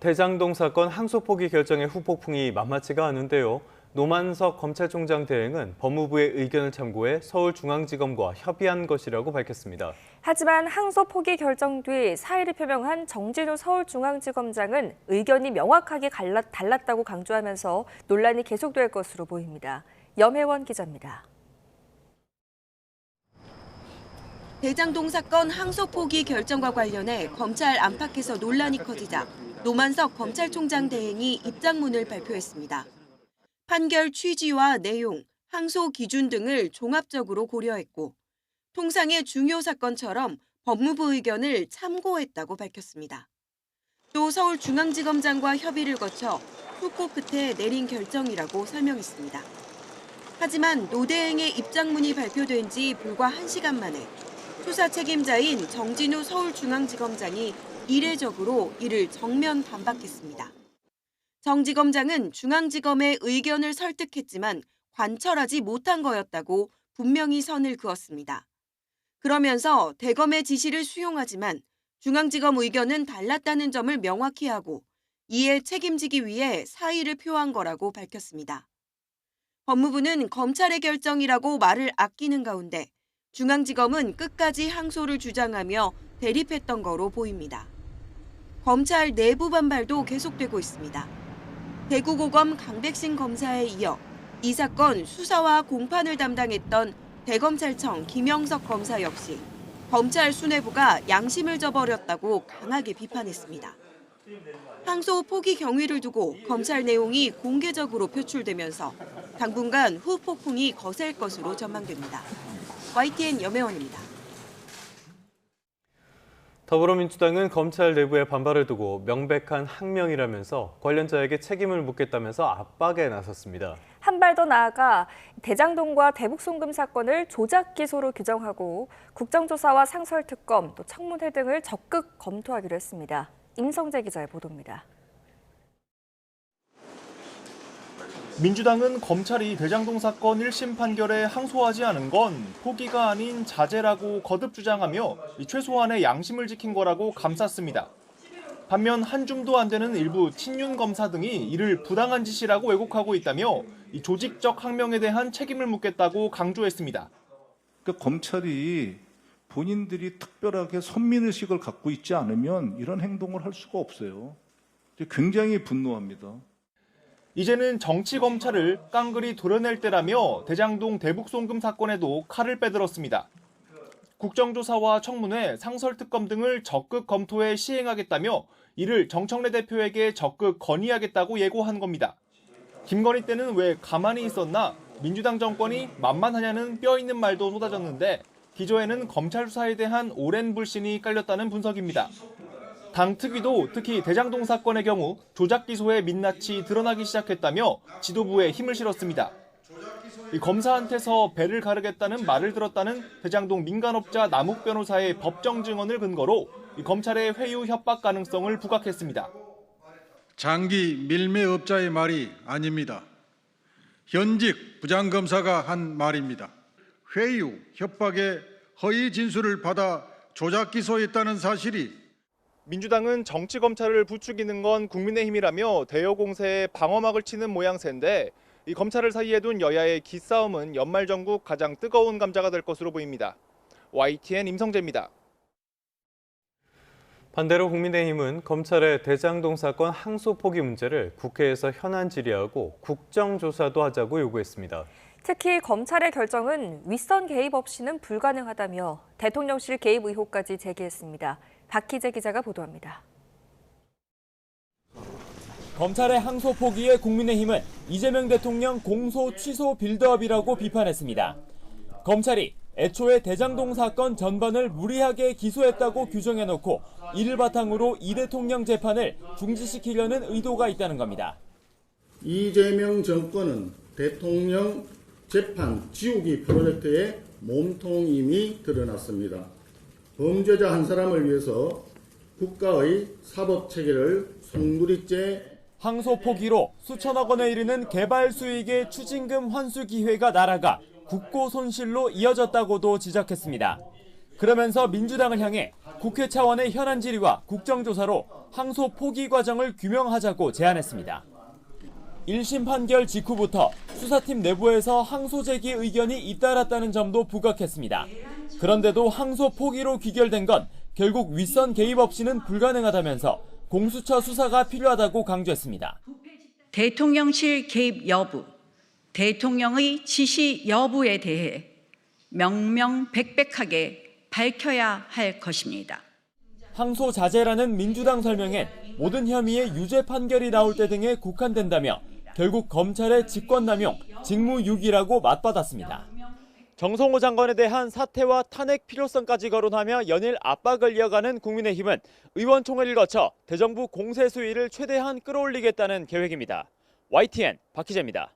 대장동 사건 항소 포기 결정의 후폭풍이 만만치가 않은데요. 노만석 검찰총장 대행은 법무부의 의견을 참고해 서울중앙지검과 협의한 것이라고 밝혔습니다. 하지만 항소 포기 결정 뒤 사의를 표명한 정진우 서울중앙지검장은 의견이 명확하게 달랐다고 강조하면서 논란이 계속될 것으로 보입니다. 염혜원 기자입니다. 대장동 사건 항소 포기 결정과 관련해 검찰 안팎에서 논란이 커지자 노만석 검찰총장 대행이 입장문을 발표했습니다. 판결 취지와 내용, 항소 기준 등을 종합적으로 고려했고 통상의 중요 사건처럼 법무부 의견을 참고했다고 밝혔습니다. 또 서울중앙지검장과 협의를 거쳐 후보 끝에 내린 결정이라고 설명했습니다. 하지만 노 대행의 입장문이 발표된 지 불과 1시간 만에 수사 책임자인 정진우 서울중앙지검장이 이례적으로 이를 정면 반박했습니다. 정 지검장은 중앙지검의 의견을 설득했지만 관철하지 못한 거였다고 분명히 선을 그었습니다. 그러면서 대검의 지시를 수용하지만 중앙지검 의견은 달랐다는 점을 명확히 하고 이에 책임지기 위해 사의를 표한 거라고 밝혔습니다. 법무부는 검찰의 결정이라고 말을 아끼는 가운데 중앙지검은 끝까지 항소를 주장하며 대립했던 거로 보입니다. 검찰 내부 반발도 계속되고 있습니다. 대구고검 강백신 검사에 이어 이 사건 수사와 공판을 담당했던 대검찰청 김영석 검사 역시 검찰 수뇌부가 양심을 저버렸다고 강하게 비판했습니다. 항소 포기 경위를 두고 검찰 내용이 공개적으로 표출되면서 당분간 후폭풍이 거셀 것으로 전망됩니다. YTN 염혜원입니다. 더불어민주당은 검찰 내부의 반발을 두고 명백한 항명이라면서 관련자에게 책임을 묻겠다면서 압박에 나섰습니다. 한 발 더 나아가 대장동과 대북송금 사건을 조작 기소로 규정하고 국정조사와 상설특검, 또 청문회 등을 적극 검토하기로 했습니다. 임성재 기자의 보도입니다. 민주당은 검찰이 대장동 사건 1심 판결에 항소하지 않은 건 포기가 아닌 자제라고 거듭 주장하며 최소한의 양심을 지킨 거라고 감쌌습니다. 반면 한 줌도 안 되는 일부 친윤 검사 등이 이를 부당한 짓이라고 왜곡하고 있다며 조직적 항명에 대한 책임을 묻겠다고 강조했습니다. 그러니까 검찰이 본인들이 특별하게 선민의식을 갖고 있지 않으면 이런 행동을 할 수가 없어요. 굉장히 분노합니다. 이제는 정치 검찰을 깡그리 도려낼 때라며 대장동 대북송금 사건에도 칼을 빼들었습니다. 국정조사와 청문회, 상설특검 등을 적극 검토해 시행하겠다며 이를 정청래 대표에게 적극 건의하겠다고 예고한 겁니다. 김건희 때는 왜 가만히 있었나? 민주당 정권이 만만하냐는 뼈 있는 말도 쏟아졌는데 기조에는 검찰 수사에 대한 오랜 불신이 깔렸다는 분석입니다. 당 특위도 특히 대장동 사건의 경우 조작 기소의 민낯이 드러나기 시작했다며 지도부에 힘을 실었습니다. 검사한테서 배를 가르겠다는 말을 들었다는 대장동 민간업자 남욱 변호사의 법정 증언을 근거로 검찰의 회유 협박 가능성을 부각했습니다. 장기 밀매업자의 말이 아닙니다. 현직 부장검사가 한 말입니다. 회유, 협박의 허위 진술을 받아 조작 기소했다는 사실이 민주당은 정치 검찰을 부추기는 건 국민의힘이라며 대여 공세에 방어막을 치는 모양새인데 이 검찰을 사이에 둔 여야의 기싸움은 연말 전국 가장 뜨거운 감자가 될 것으로 보입니다. YTN 임성재입니다. 반대로 국민의힘은 검찰의 대장동 사건 항소 포기 문제를 국회에서 현안 질의하고 국정조사도 하자고 요구했습니다. 특히 검찰의 결정은 윗선 개입 없이는 불가능하다며 대통령실 개입 의혹까지 제기했습니다. 박희재 기자가 보도합니다. 검찰의 항소 포기에 국민의힘은 이재명 대통령 공소 취소 빌드업이라고 비판했습니다. 검찰이 애초에 대장동 사건 전반을 무리하게 기소했다고 규정해놓고 이를 바탕으로 이 대통령 재판을 중지시키려는 의도가 있다는 겁니다. 이재명 정권은 대통령 재판 지우기 프로젝트의 몸통임이 드러났습니다. 범죄자 한 사람을 위해서 국가의 사법체계를 송두리째 항소 포기로 수천억 원에 이르는 개발 수익의 추징금 환수 기회가 날아가 국고 손실로 이어졌다고도 지적했습니다. 그러면서 민주당을 향해 국회 차원의 현안 질의와 국정조사로 항소 포기 과정을 규명하자고 제안했습니다. 1심 판결 직후부터 수사팀 내부에서 항소 제기 의견이 잇따랐다는 점도 부각했습니다. 그런데도 항소 포기로 귀결된 건 결국 윗선 개입 없이는 불가능하다면서 공수처 수사가 필요하다고 강조했습니다. 대통령실 개입 여부, 대통령의 지시 여부에 대해 명명백백하게 밝혀야 할 것입니다. 항소 자제라는 민주당 설명엔 모든 혐의의 유죄 판결이 나올 때 등에 국한된다며 결국 검찰의 직권남용, 직무유기라고 맞받았습니다. 정성호 장관에 대한 사퇴와 탄핵 필요성까지 거론하며 연일 압박을 이어가는 국민의힘은 의원총회를 거쳐 대정부 공세 수위를 최대한 끌어올리겠다는 계획입니다. YTN 박희재입니다.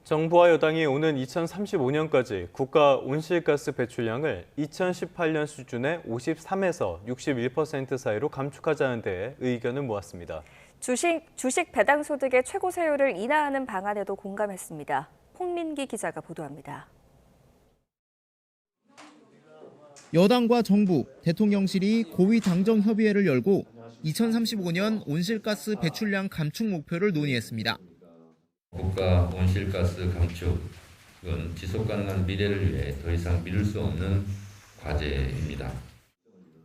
정부와 여당이 오는 2035년까지 국가 온실가스 배출량을 2018년 수준의 53에서 61% 사이로 감축하자는 데 의견을 모았습니다. 주식 배당 소득의 최고 세율을 인하하는 방안에도 공감했습니다. 홍민기 기자가 보도합니다. 여당과 정부, 대통령실이 고위 당정 협의회를 열고 2035년 온실가스 배출량 감축 목표를 논의했습니다. 국가 온실가스 감축은 지속가능한 미래를 위해 더 이상 미룰 수 없는 과제입니다.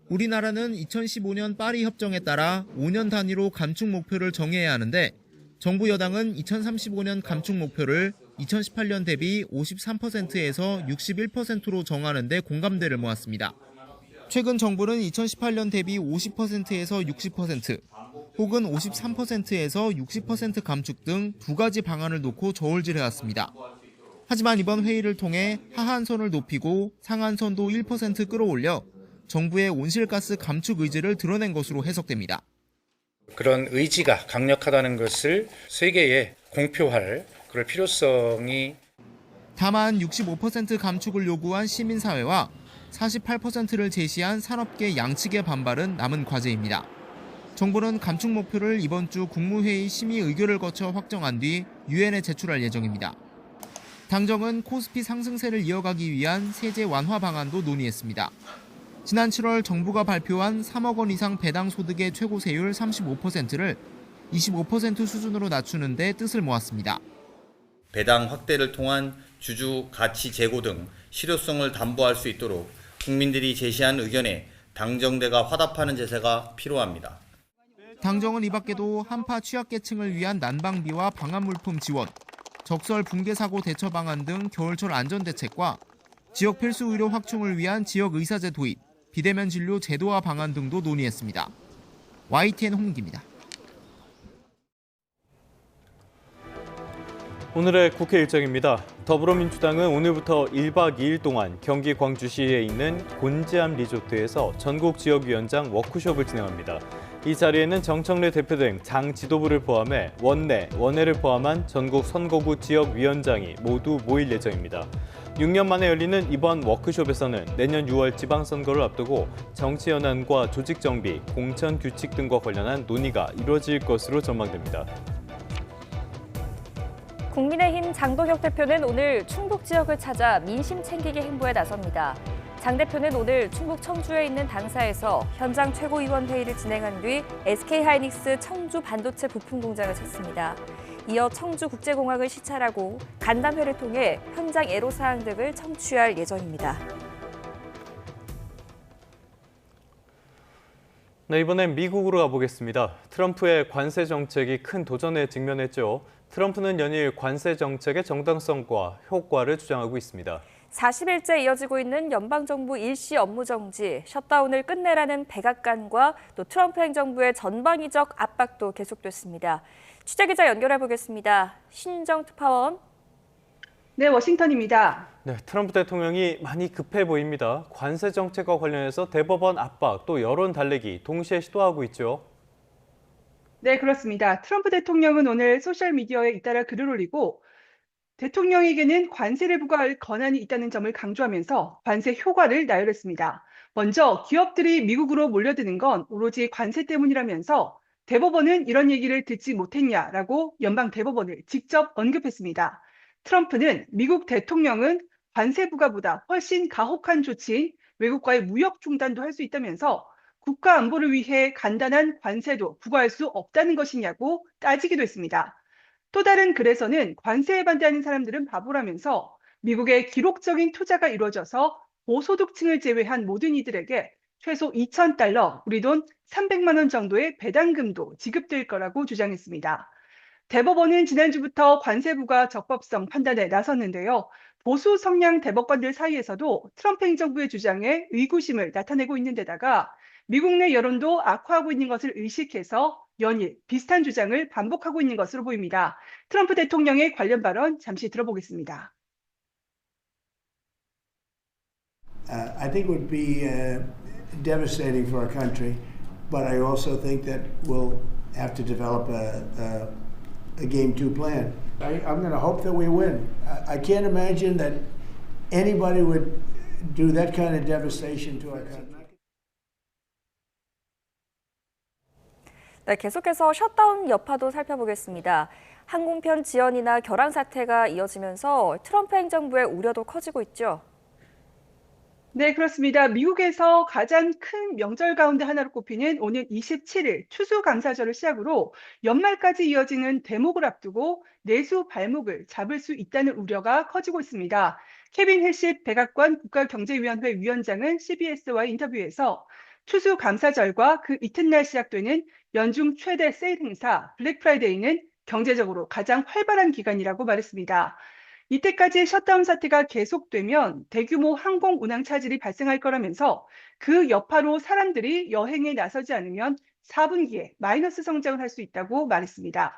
우리나라는 2015년 파리 협정에 따라 5년 단위로 감축 목표를 정해야 하는데 정부 여당은 2035년 감축 목표를 2018년 대비 53%에서 61%로 정하는 데 공감대를 모았습니다. 최근 정부는 2018년 대비 50%에서 60%, 혹은 53%에서 60% 감축 등 두 가지 방안을 놓고 저울질해왔습니다. 하지만 이번 회의를 통해 하한선을 높이고 상한선도 1% 끌어올려 정부의 온실가스 감축 의지를 드러낸 것으로 해석됩니다. 그런 의지가 강력하다는 것을 세계에 공표할 그럴 필요성이. 다만 65% 감축을 요구한 시민사회와 48%를 제시한 산업계 양측의 반발은 남은 과제입니다. 정부는 감축 목표를 이번 주 국무회의 심의 의결을 거쳐 확정한 뒤 유엔에 제출할 예정입니다. 당정은 코스피 상승세를 이어가기 위한 세제 완화 방안도 논의했습니다. 지난 7월 정부가 발표한 3억 원 이상 배당 소득의 최고 세율 35%를 25% 수준으로 낮추는 데 뜻을 모았습니다. 배당 확대를 통한 주주 가치 제고 등 실효성을 담보할 수 있도록 국민들이 제시한 의견에 당정대가 화답하는 제세가 필요합니다. 당정은 이 밖에도 한파 취약계층을 위한 난방비와 방한물품 지원, 적설 붕괴 사고 대처 방안 등 겨울철 안전대책과 지역 필수 의료 확충을 위한 지역 의사제 도입, 비대면 진료 제도화 방안 등도 논의했습니다. YTN 홍기입니다. 오늘의 국회 일정입니다. 더불어민주당은 오늘부터 1박 2일 동안 경기 광주시에 있는 곤지암 리조트에서 전국 지역위원장 워크숍을 진행합니다. 이 자리에는 정청래 대표 등 장 지도부를 포함해 원내, 원외를 포함한 전국 선거구 지역위원장이 모두 모일 예정입니다. 6년 만에 열리는 이번 워크숍에서는 내년 6월 지방선거를 앞두고 정치 현안과 조직 정비, 공천 규칙 등과 관련한 논의가 이루어질 것으로 전망됩니다. 국민의힘 장동혁 대표는 오늘 충북 지역을 찾아 민심 챙기기 행보에 나섭니다. 장 대표는 오늘 충북 청주에 있는 당사에서 현장 최고위원 회의를 진행한 뒤 SK하이닉스 청주 반도체 부품 공장을 찾습니다. 이어 청주국제공항을 시찰하고 간담회를 통해 현장 애로사항 등을 청취할 예정입니다. 네, 이번엔 미국으로 가보겠습니다. 트럼프의 관세 정책이 큰 도전에 직면했죠. 트럼프는 연일 관세 정책의 정당성과 효과를 주장하고 있습니다. 40일째 이어지고 있는 연방정부 일시 업무 정지, 셧다운을 끝내라는 백악관과 또 트럼프 행정부의 전방위적 압박도 계속됐습니다. 취재기자 연결해 보겠습니다. 신정 특파원. 네, 워싱턴입니다. 네, 트럼프 대통령이 많이 급해 보입니다. 관세 정책과 관련해서 대법원 압박, 또 여론 달래기 동시에 시도하고 있죠. 네, 그렇습니다. 트럼프 대통령은 오늘 소셜미디어에 잇따라 글을 올리고 대통령에게는 관세를 부과할 권한이 있다는 점을 강조하면서 관세 효과를 나열했습니다. 먼저 기업들이 미국으로 몰려드는 건 오로지 관세 때문이라면서 대법원은 이런 얘기를 듣지 못했냐라고 연방 대법원을 직접 언급했습니다. 트럼프는 미국 대통령은 관세 부과보다 훨씬 가혹한 조치인 외국과의 무역 중단도 할 수 있다면서 국가 안보를 위해 간단한 관세도 부과할 수 없다는 것이냐고 따지기도 했습니다. 또 다른 글에서는 관세에 반대하는 사람들은 바보라면서 미국의 기록적인 투자가 이루어져서 고소득층을 제외한 모든 이들에게 최소 2,000달러, 우리 돈 300만 원 정도의 배당금도 지급될 거라고 주장했습니다. 대법원은 지난주부터 관세 부과 적법성 판단에 나섰는데요. 보수 성향 대법관들 사이에서도 트럼프 행정부의 주장에 의구심을 나타내고 있는 데다가 미국 내 여론도 악화하고 있는 것을 의식해서 연일 비슷한 주장을 반복하고 있는 것으로 보입니다. 트럼프 대통령의 관련 발언 잠시 들어보겠습니다. I think it would be devastating for our country, but I also think that we'll have to develop a game two plan. I'm going to hope that we win. I can't imagine that anybody would do that kind of devastation to our country. 네, 계속해서 셧다운 여파도 살펴보겠습니다. 항공편 지연이나 결항 사태가 이어지면서 트럼프 행정부의 우려도 커지고 있죠. 네, 그렇습니다. 미국에서 가장 큰 명절 가운데 하나로 꼽히는 오는 27일 추수감사절을 시작으로 연말까지 이어지는 대목을 앞두고 내수 발목을 잡을 수 있다는 우려가 커지고 있습니다. 케빈 헬시 백악관 국가경제위원회 위원장은 CBS와의 인터뷰에서 추수감사절과 그 이튿날 시작되는 연중 최대 세일 행사 블랙 프라이데이는 경제적으로 가장 활발한 기간이라고 말했습니다. 이때까지 셧다운 사태가 계속되면 대규모 항공 운항 차질이 발생할 거라면서 그 여파로 사람들이 여행에 나서지 않으면 4분기에 마이너스 성장을 할 수 있다고 말했습니다.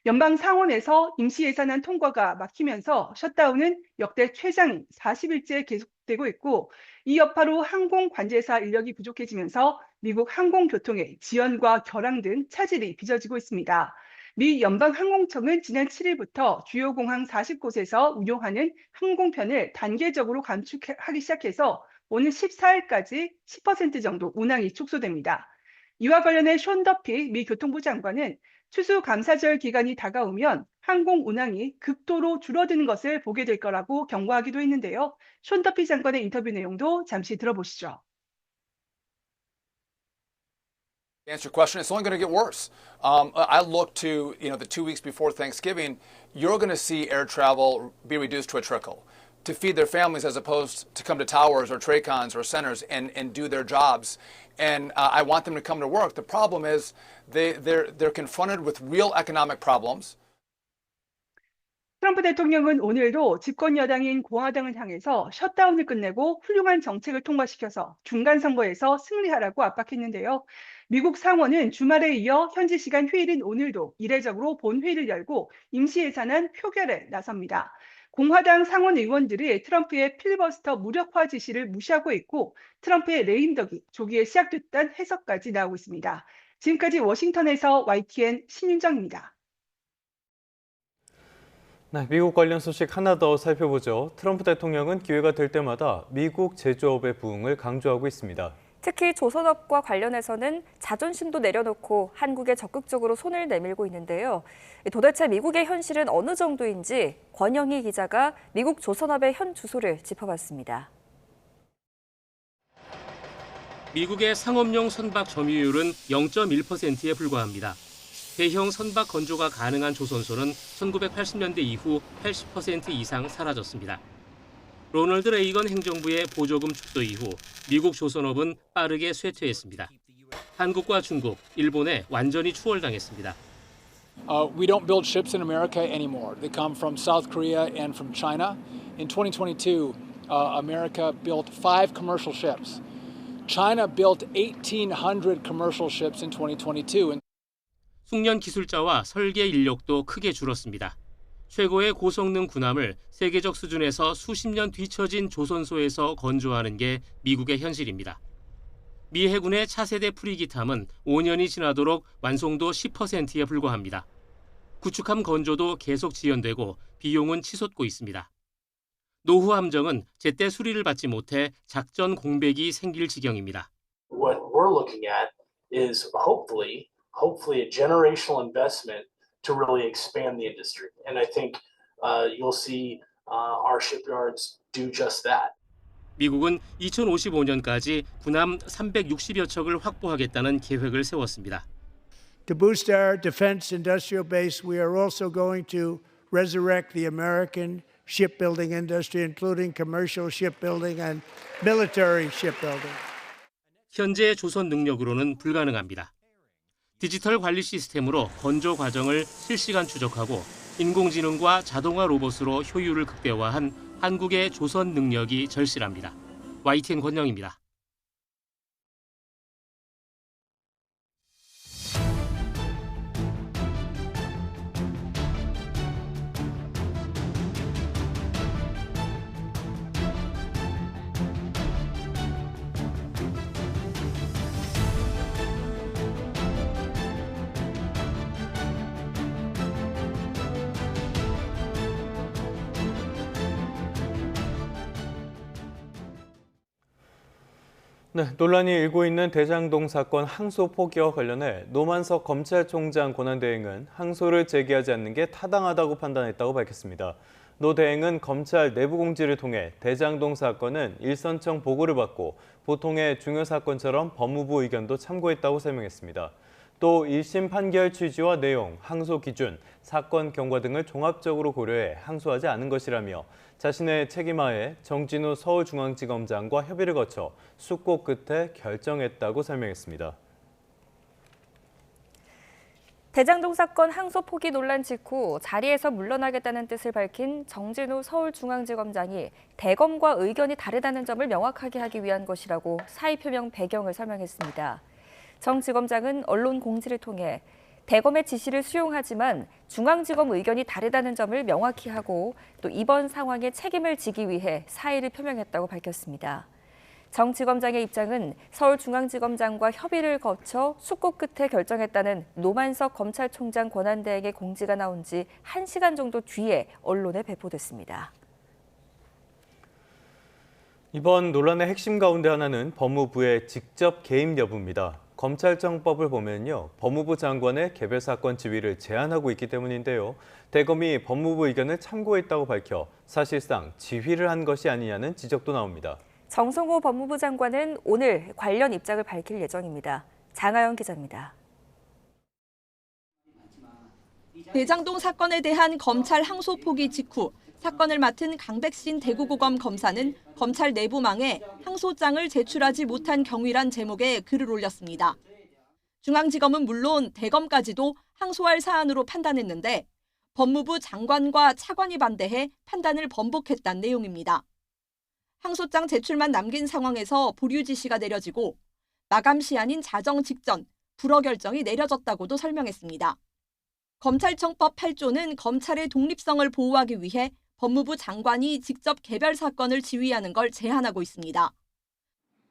연방 상원에서 임시 예산안 통과가 막히면서 셧다운은 역대 최장인 40일째 계속되고 있고 이 여파로 항공 관제사 인력이 부족해지면서 미국 항공교통의 지연과 결항 등 차질이 빚어지고 있습니다. 미 연방항공청은 지난 7일부터 주요 공항 40곳에서 운용하는 항공편을 단계적으로 감축하기 시작해서 오늘 14일까지 10% 정도 운항이 축소됩니다. 이와 관련해 숀 더피 미 교통부 장관은 추수감사절 기간이 다가오면 항공 운항이 극도로 줄어드는 것을 보게 될 거라고 경고하기도 했는데요. 숀 더피 장관의 인터뷰 내용도 잠시 들어보시죠. To answer your question, it's only going to get worse. I look to the 2 weeks before Thanksgiving, you're going to see air travel be reduced to a trickle to feed their families as opposed to come to towers or TRACONs or centers and do their jobs. And I want them to come to work. The problem is they're confronted with real economic problems. 트럼프 대통령은 오늘도 집권 여당인 공화당을 향해서 셧다운을 끝내고 훌륭한 정책을 통과시켜서 중간 선거에서 승리하라고 압박했는데요. 미국 상원은 주말에 이어 현지 시간 휴일인 오늘도 이례적으로 본회의를 열고 임시예산안 표결에 나섭니다. 공화당 상원 의원들이 트럼프의 필리버스터 무력화 지시를 무시하고 있고 트럼프의 레임덕이 조기에 시작됐다는 해석까지 나오고 있습니다. 지금까지 워싱턴에서 YTN 신윤정입니다. 네, 미국 관련 소식 하나 더 살펴보죠. 트럼프 대통령은 기회가 될 때마다 미국 제조업의 부흥을 강조하고 있습니다. 특히 조선업과 관련해서는 자존심도 내려놓고 한국에 적극적으로 손을 내밀고 있는데요. 도대체 미국의 현실은 어느 정도인지 권영희 기자가 미국 조선업의 현 주소를 짚어봤습니다. 미국의 상업용 선박 점유율은 0.1%에 불과합니다. 대형 선박 건조가 가능한 조선소는 1980년대 이후 80% 이상 사라졌습니다. 로널드 레이건 행정부의 보조금 축소 이후 미국 조선업은 빠르게 쇠퇴했습니다. 한국과 중국, 일본에 완전히 추월당했습니다. We don't build ships in America anymore. They come from South Korea and from China. In 2022, America built 5 commercial ships. China built 1,800 commercial ships in 2022. 숙련 기술자와 설계 인력도 크게 줄었습니다. 최고의 고성능 군함을 세계적 수준에서 수십 년 뒤처진 조선소에서 건조하는 게 미국의 현실입니다. 미 해군의 차세대 프리기함은 5년이 지나도록 완성도 10%에 불과합니다. 구축함 건조도 계속 지연되고 비용은 치솟고 있습니다. 노후 함정은 제때 수리를 받지 못해 작전 공백이 생길 지경입니다. What we're looking at is hopefully a generational investment to really expand the industry. And I think you'll see our shipyards do just that. 미국은 2055년까지 군함 360여 척을 확보하겠다는 계획을 세웠습니다. To boost our defense industrial base, we are also going to resurrect the American shipbuilding industry, including commercial shipbuilding and military shipbuilding. 현재 조선 능력으로는 불가능합니다. 디지털 관리 시스템으로 건조 과정을 실시간 추적하고 인공지능과 자동화 로봇으로 효율을 극대화한 한국의 조선 능력이 절실합니다. YTN 권영입니다. 네, 논란이 일고 있는 대장동 사건 항소 포기와 관련해 노만석 검찰총장 권한대행은 항소를 제기하지 않는 게 타당하다고 판단했다고 밝혔습니다. 노 대행은 검찰 내부 공지를 통해 대장동 사건은 일선청 보고를 받고 보통의 중요 사건처럼 법무부 의견도 참고했다고 설명했습니다. 또 1심 판결 취지와 내용, 항소 기준, 사건 경과 등을 종합적으로 고려해 항소하지 않은 것이라며 자신의 책임하에 정진우 서울중앙지검장과 협의를 거쳐 숙고 끝에 결정했다고 설명했습니다. 대장동 사건 항소 포기 논란 직후 자리에서 물러나겠다는 뜻을 밝힌 정진우 서울중앙지검장이 대검과 의견이 다르다는 점을 명확하게 하기 위한 것이라고 사의 표명 배경을 설명했습니다. 정 지검장은 언론 공지를 통해 대검의 지시를 수용하지만 중앙지검 의견이 다르다는 점을 명확히 하고 또 이번 상황에 책임을 지기 위해 사의를 표명했다고 밝혔습니다. 정 지검장의 입장은 서울중앙지검장과 협의를 거쳐 숙고 끝에 결정했다는 노만석 검찰총장 권한대행의 공지가 나온 지 1시간 정도 뒤에 언론에 배포됐습니다. 이번 논란의 핵심 가운데 하나는 법무부의 직접 개입 여부입니다. 검찰청법을 보면요, 법무부 장관의 개별 사건 지휘를 제한하고 있기 때문인데요. 대검이 법무부 의견을 참고했다고 밝혀 사실상 지휘를 한 것이 아니냐는 지적도 나옵니다. 정성호 법무부 장관은 오늘 관련 입장을 밝힐 예정입니다. 장하영 기자입니다. 대장동 사건에 대한 검찰 항소 포기 직후 사건을 맡은 강백신 대구고검 검사는 검찰 내부망에 항소장을 제출하지 못한 경위란 제목의 글을 올렸습니다. 중앙지검은 물론 대검까지도 항소할 사안으로 판단했는데 법무부 장관과 차관이 반대해 판단을 번복했다는 내용입니다. 항소장 제출만 남긴 상황에서 보류 지시가 내려지고 마감 시한인 자정 직전 불허 결정이 내려졌다고도 설명했습니다. 검찰청법 8조는 검찰의 독립성을 보호하기 위해 법무부 장관이 직접 개별 사건을 지휘하는 걸 제한하고 있습니다.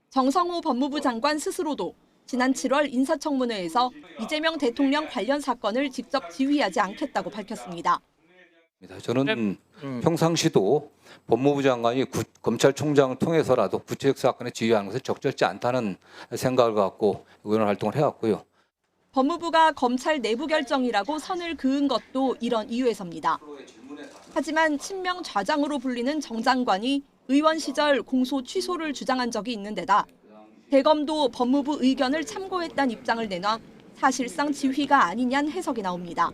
정성호 법무부 장관 스스로도 지난 7월 인사청문회에서 이재명 대통령 관련 사건을 직접 지휘하지 않겠다고 밝혔습니다. 저는 평상시도 법무부 장관이 검찰총장을 통해서라도 구체적 사건에 지휘하는 것은 적절치 않다는 생각을 갖고 의원 활동을 해왔고요. 법무부가 검찰 내부 결정이라고 선을 그은 것도 이런 이유에서입니다. 하지만 친명 좌장으로 불리는 정 장관이 의원 시절 공소 취소를 주장한 적이 있는 데다 대검도 법무부 의견을 참고했다는 입장을 내놔 사실상 지휘가 아니냐는 해석이 나옵니다.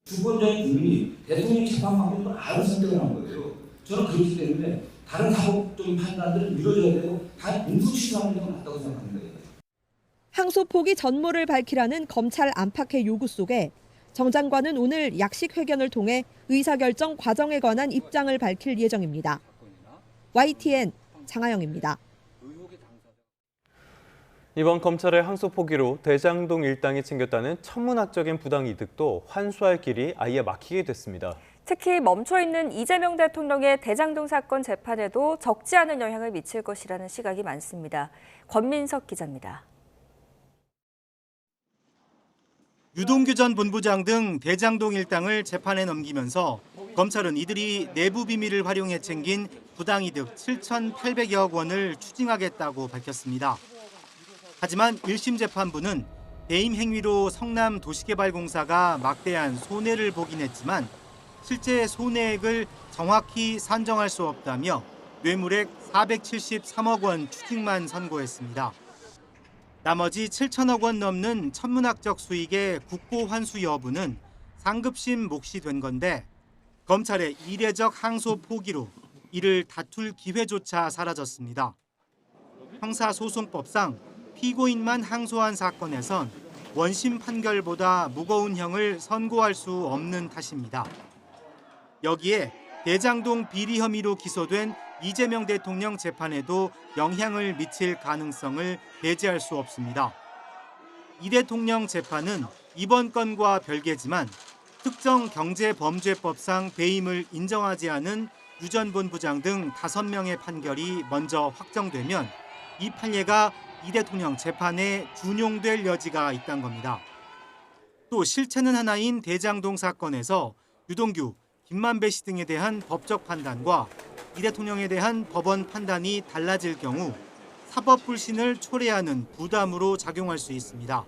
주권자인 국민이 대통령 재판 방법을 알아서 선택을 한 거예요. 저는 그렇기 때문에 다른 사법적인 판단들을 미뤄줘야 되고 다 공소 취소하는 게 맞다고 생각합니다. 항소 포기 전모를 밝히라는 검찰 안팎의 요구 속에 정 장관은 오늘 약식 회견을 통해 의사결정 과정에 관한 입장을 밝힐 예정입니다. YTN 장하영입니다. 이번 검찰의 항소 포기로 대장동 일당이 챙겼다는 천문학적인 부당 이득도 환수할 길이 아예 막히게 됐습니다. 특히 멈춰있는 이재명 대통령의 대장동 사건 재판에도 적지 않은 영향을 미칠 것이라는 시각이 많습니다. 권민석 기자입니다. 유동규 전 본부장 등 대장동 일당을 재판에 넘기면서 검찰은 이들이 내부 비밀을 활용해 챙긴 부당이득 7,800여억 원을 추징하겠다고 밝혔습니다. 하지만 1심 재판부는 배임 행위로 성남 도시개발공사가 막대한 손해를 보긴 했지만 실제 손해액을 정확히 산정할 수 없다며 뇌물액 473억 원 추징만 선고했습니다. 나머지 7천억 원 넘는 천문학적 수익의 국고 환수 여부는 상급심 몫이 된 건데 검찰의 이례적 항소 포기로 이를 다툴 기회조차 사라졌습니다. 형사소송법상 피고인만 항소한 사건에선 원심 판결보다 무거운 형을 선고할 수 없는 탓입니다. 여기에 대장동 비리 혐의로 기소된 이재명 대통령 재판에도 영향을 미칠 가능성을 배제할 수 없습니다. 이 대통령 재판은 이번 건과 별개지만 특정 경제범죄법상 배임을 인정하지 않은 유 전 본부장 등 5명의 판결이 먼저 확정되면 이 판례가 이 대통령 재판에 준용될 여지가 있다는 겁니다. 또 실체는 하나인 대장동 사건에서 유동규, 김만배 씨 등에 대한 법적 판단과 이 대통령에 대한 법원 판단이 달라질 경우 사법 불신을 초래하는 부담으로 작용할 수 있습니다.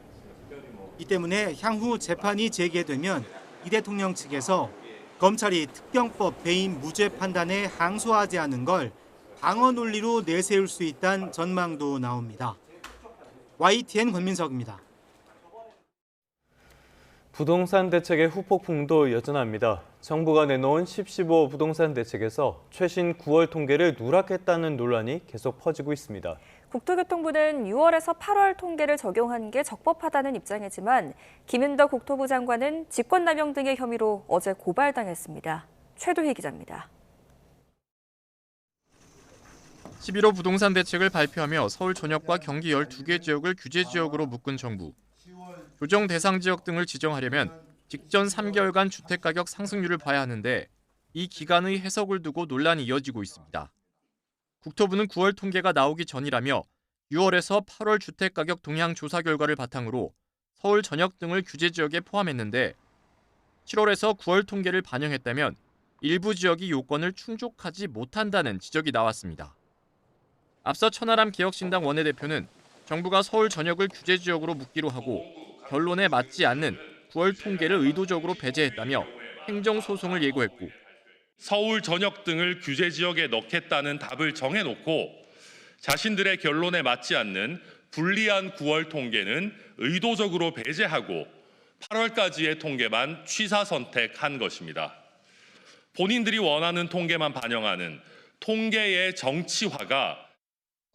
이 때문에 향후 재판이 재개되면 이 대통령 측에서 검찰이 특경법 배임 무죄 판단에 항소하지 않은 걸 방어 논리로 내세울 수 있다는 전망도 나옵니다. YTN 권민석입니다. 부동산 대책의 후폭풍도 여전합니다. 정부가 내놓은 10.15 부동산 대책에서 최신 9월 통계를 누락했다는 논란이 계속 퍼지고 있습니다. 국토교통부는 6월에서 8월 통계를 적용한 게 적법하다는 입장이지만 김윤덕 국토부 장관은 직권남용 등의 혐의로 어제 고발당했습니다. 최도희 기자입니다. 11호 부동산 대책을 발표하며 서울 전역과 경기 12개 지역을 규제 지역으로 묶은 정부. 조정 대상 지역 등을 지정하려면 직전 3개월간 주택가격 상승률을 봐야 하는데 이 기간의 해석을 두고 논란이 이어지고 있습니다. 국토부는 9월 통계가 나오기 전이라며 6월에서 8월 주택가격 동향 조사 결과를 바탕으로 서울 전역 등을 규제 지역에 포함했는데 7월에서 9월 통계를 반영했다면 일부 지역이 요건을 충족하지 못한다는 지적이 나왔습니다. 앞서 천하람 개혁신당 원내대표는 정부가 서울 전역을 규제 지역으로 묶기로 하고 결론에 맞지 않는 9월 통계를 의도적으로 배제했다며 행정소송을 예고했고 서울 전역 등을 규제 지역에 넣겠다는 답을 정해놓고 자신들의 결론에 맞지 않는 불리한 9월 통계는 의도적으로 배제하고 8월까지의 통계만 취사 선택한 것입니다. 본인들이 원하는 통계만 반영하는 통계의 정치화가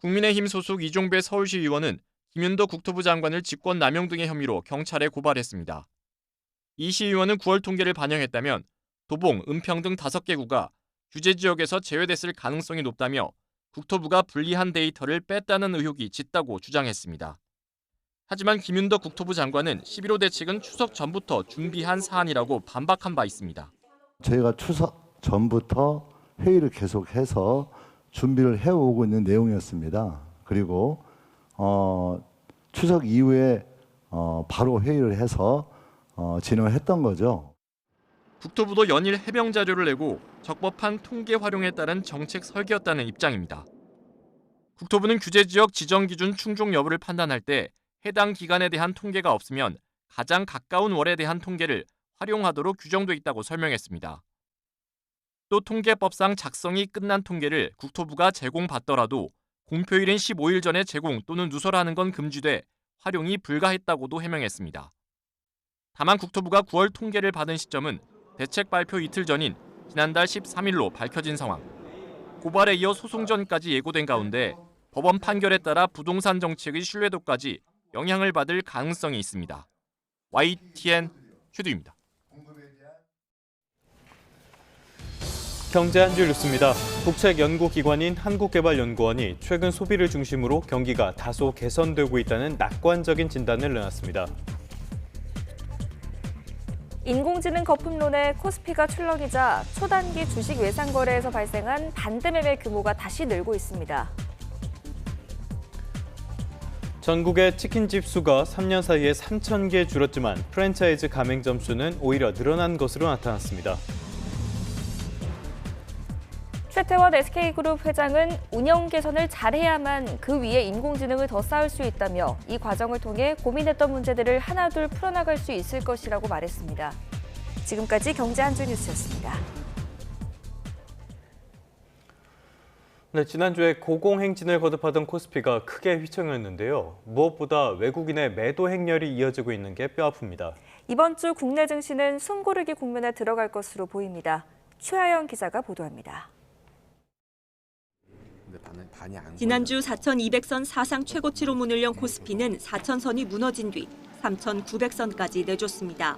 국민의힘 소속 이종배 서울시 의원은 김윤덕 국토부 장관을 직권남용 등의 혐의로 경찰에 고발했습니다. 이 시의원은 9월 통계를 반영했다면 도봉, 은평 등 5개 구가 규제 지역에서 제외됐을 가능성이 높다며 국토부가 불리한 데이터를 뺐다는 의혹이 짙다고 주장했습니다. 하지만 김윤덕 국토부 장관은 11호 대책은 추석 전부터 준비한 사안이라고 반박한 바 있습니다. 저희가 추석 전부터 회의를 계속해서 준비를 해오고 있는 내용이었습니다. 그리고 추석 이후에 바로 회의를 해서 진행을 했던 거죠. 국토부도 연일 해명 자료를 내고 적법한 통계 활용에 따른 정책 설계였다는 입장입니다. 국토부는 규제 지역 지정 기준 충족 여부를 판단할 때 해당 기간에 대한 통계가 없으면 가장 가까운 월에 대한 통계를 활용하도록 규정돼 있다고 설명했습니다. 또 통계법상 작성이 끝난 통계를 국토부가 제공받더라도 공표일인 15일 전에 제공 또는 누설하는 건 금지돼 활용이 불가했다고도 해명했습니다. 다만 국토부가 9월 통계를 받은 시점은 대책 발표 이틀 전인 지난달 13일로 밝혀진 상황. 고발에 이어 소송전까지 예고된 가운데 법원 판결에 따라 부동산 정책의 신뢰도까지 영향을 받을 가능성이 있습니다. YTN 최두입니다. 경제 한 줄 뉴스입니다. 국책연구기관인 한국개발연구원이 최근 소비를 중심으로 경기가 다소 개선되고 있다는 낙관적인 진단을 내놨습니다. 인공지능 거품론에 코스피가 출렁이자 초단기 주식 외상 거래에서 발생한 반대매매 규모가 다시 늘고 있습니다. 전국의 치킨집 수가 3년 사이에 3,000개 줄었지만 프랜차이즈 가맹점 수는 오히려 늘어난 것으로 나타났습니다. 최태원 SK그룹 회장은 운영 개선을 잘해야만 그 위에 인공지능을 더 쌓을 수 있다며 이 과정을 통해 고민했던 문제들을 하나둘 풀어나갈 수 있을 것이라고 말했습니다. 지금까지 경제 한 줄 뉴스였습니다. 네, 지난주에 고공행진을 거듭하던 코스피가 크게 휘청였는데요. 무엇보다 외국인의 매도 행렬이 이어지고 있는 게 뼈아픕니다. 이번 주 국내 증시는 숨고르기 국면에 들어갈 것으로 보입니다. 최하영 기자가 보도합니다. 지난주 4,200선 사상 최고치로 문을 연 코스피는 4,000선이 무너진 뒤 3,900선까지 내줬습니다.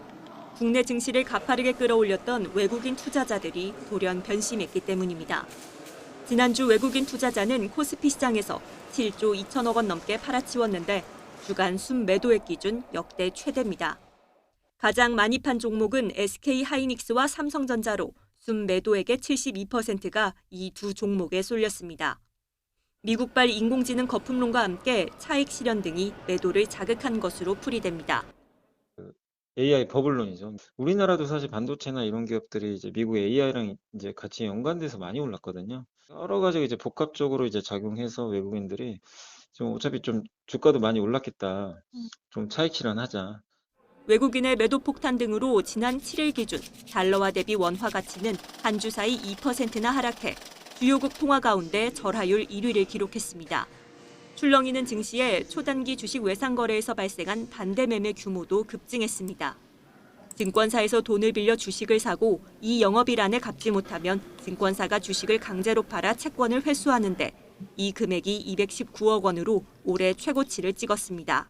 국내 증시를 가파르게 끌어올렸던 외국인 투자자들이 돌연 변심했기 때문입니다. 지난주 외국인 투자자는 코스피 시장에서 7조 2천억 원 넘게 팔아치웠는데 주간 순매도액 기준 역대 최대입니다. 가장 많이 판 종목은 SK하이닉스와 삼성전자로 순매도액의 72%가 이 두 종목에 쏠렸습니다. 미국발 인공지능 거품론과 함께 차익 실현 등이 매도를 자극한 것으로 풀이됩니다. AI 버블론이죠. 우리나라도 사실 반도체나 이런 기업들이 이제 미국 AI랑 이제 같이 연관돼서 많이 올랐거든요. 여러 가지 이제 복합적으로 이제 작용해서 외국인들이 좀 어차피 좀 주가도 많이 올랐겠다. 좀 차익 실현하자. 외국인의 매도 폭탄 등으로 지난 7일 기준 달러화 대비 원화 가치는 한 주 사이 2%나 하락해 주요국 통화 가운데 절하율 1위를 기록했습니다. 출렁이는 증시에 초단기 주식 외상 거래에서 발생한 반대 매매 규모도 급증했습니다. 증권사에서 돈을 빌려 주식을 사고 이 영업일안에 갚지 못하면 증권사가 주식을 강제로 팔아 채권을 회수하는데 이 금액이 219억 원으로 올해 최고치를 찍었습니다.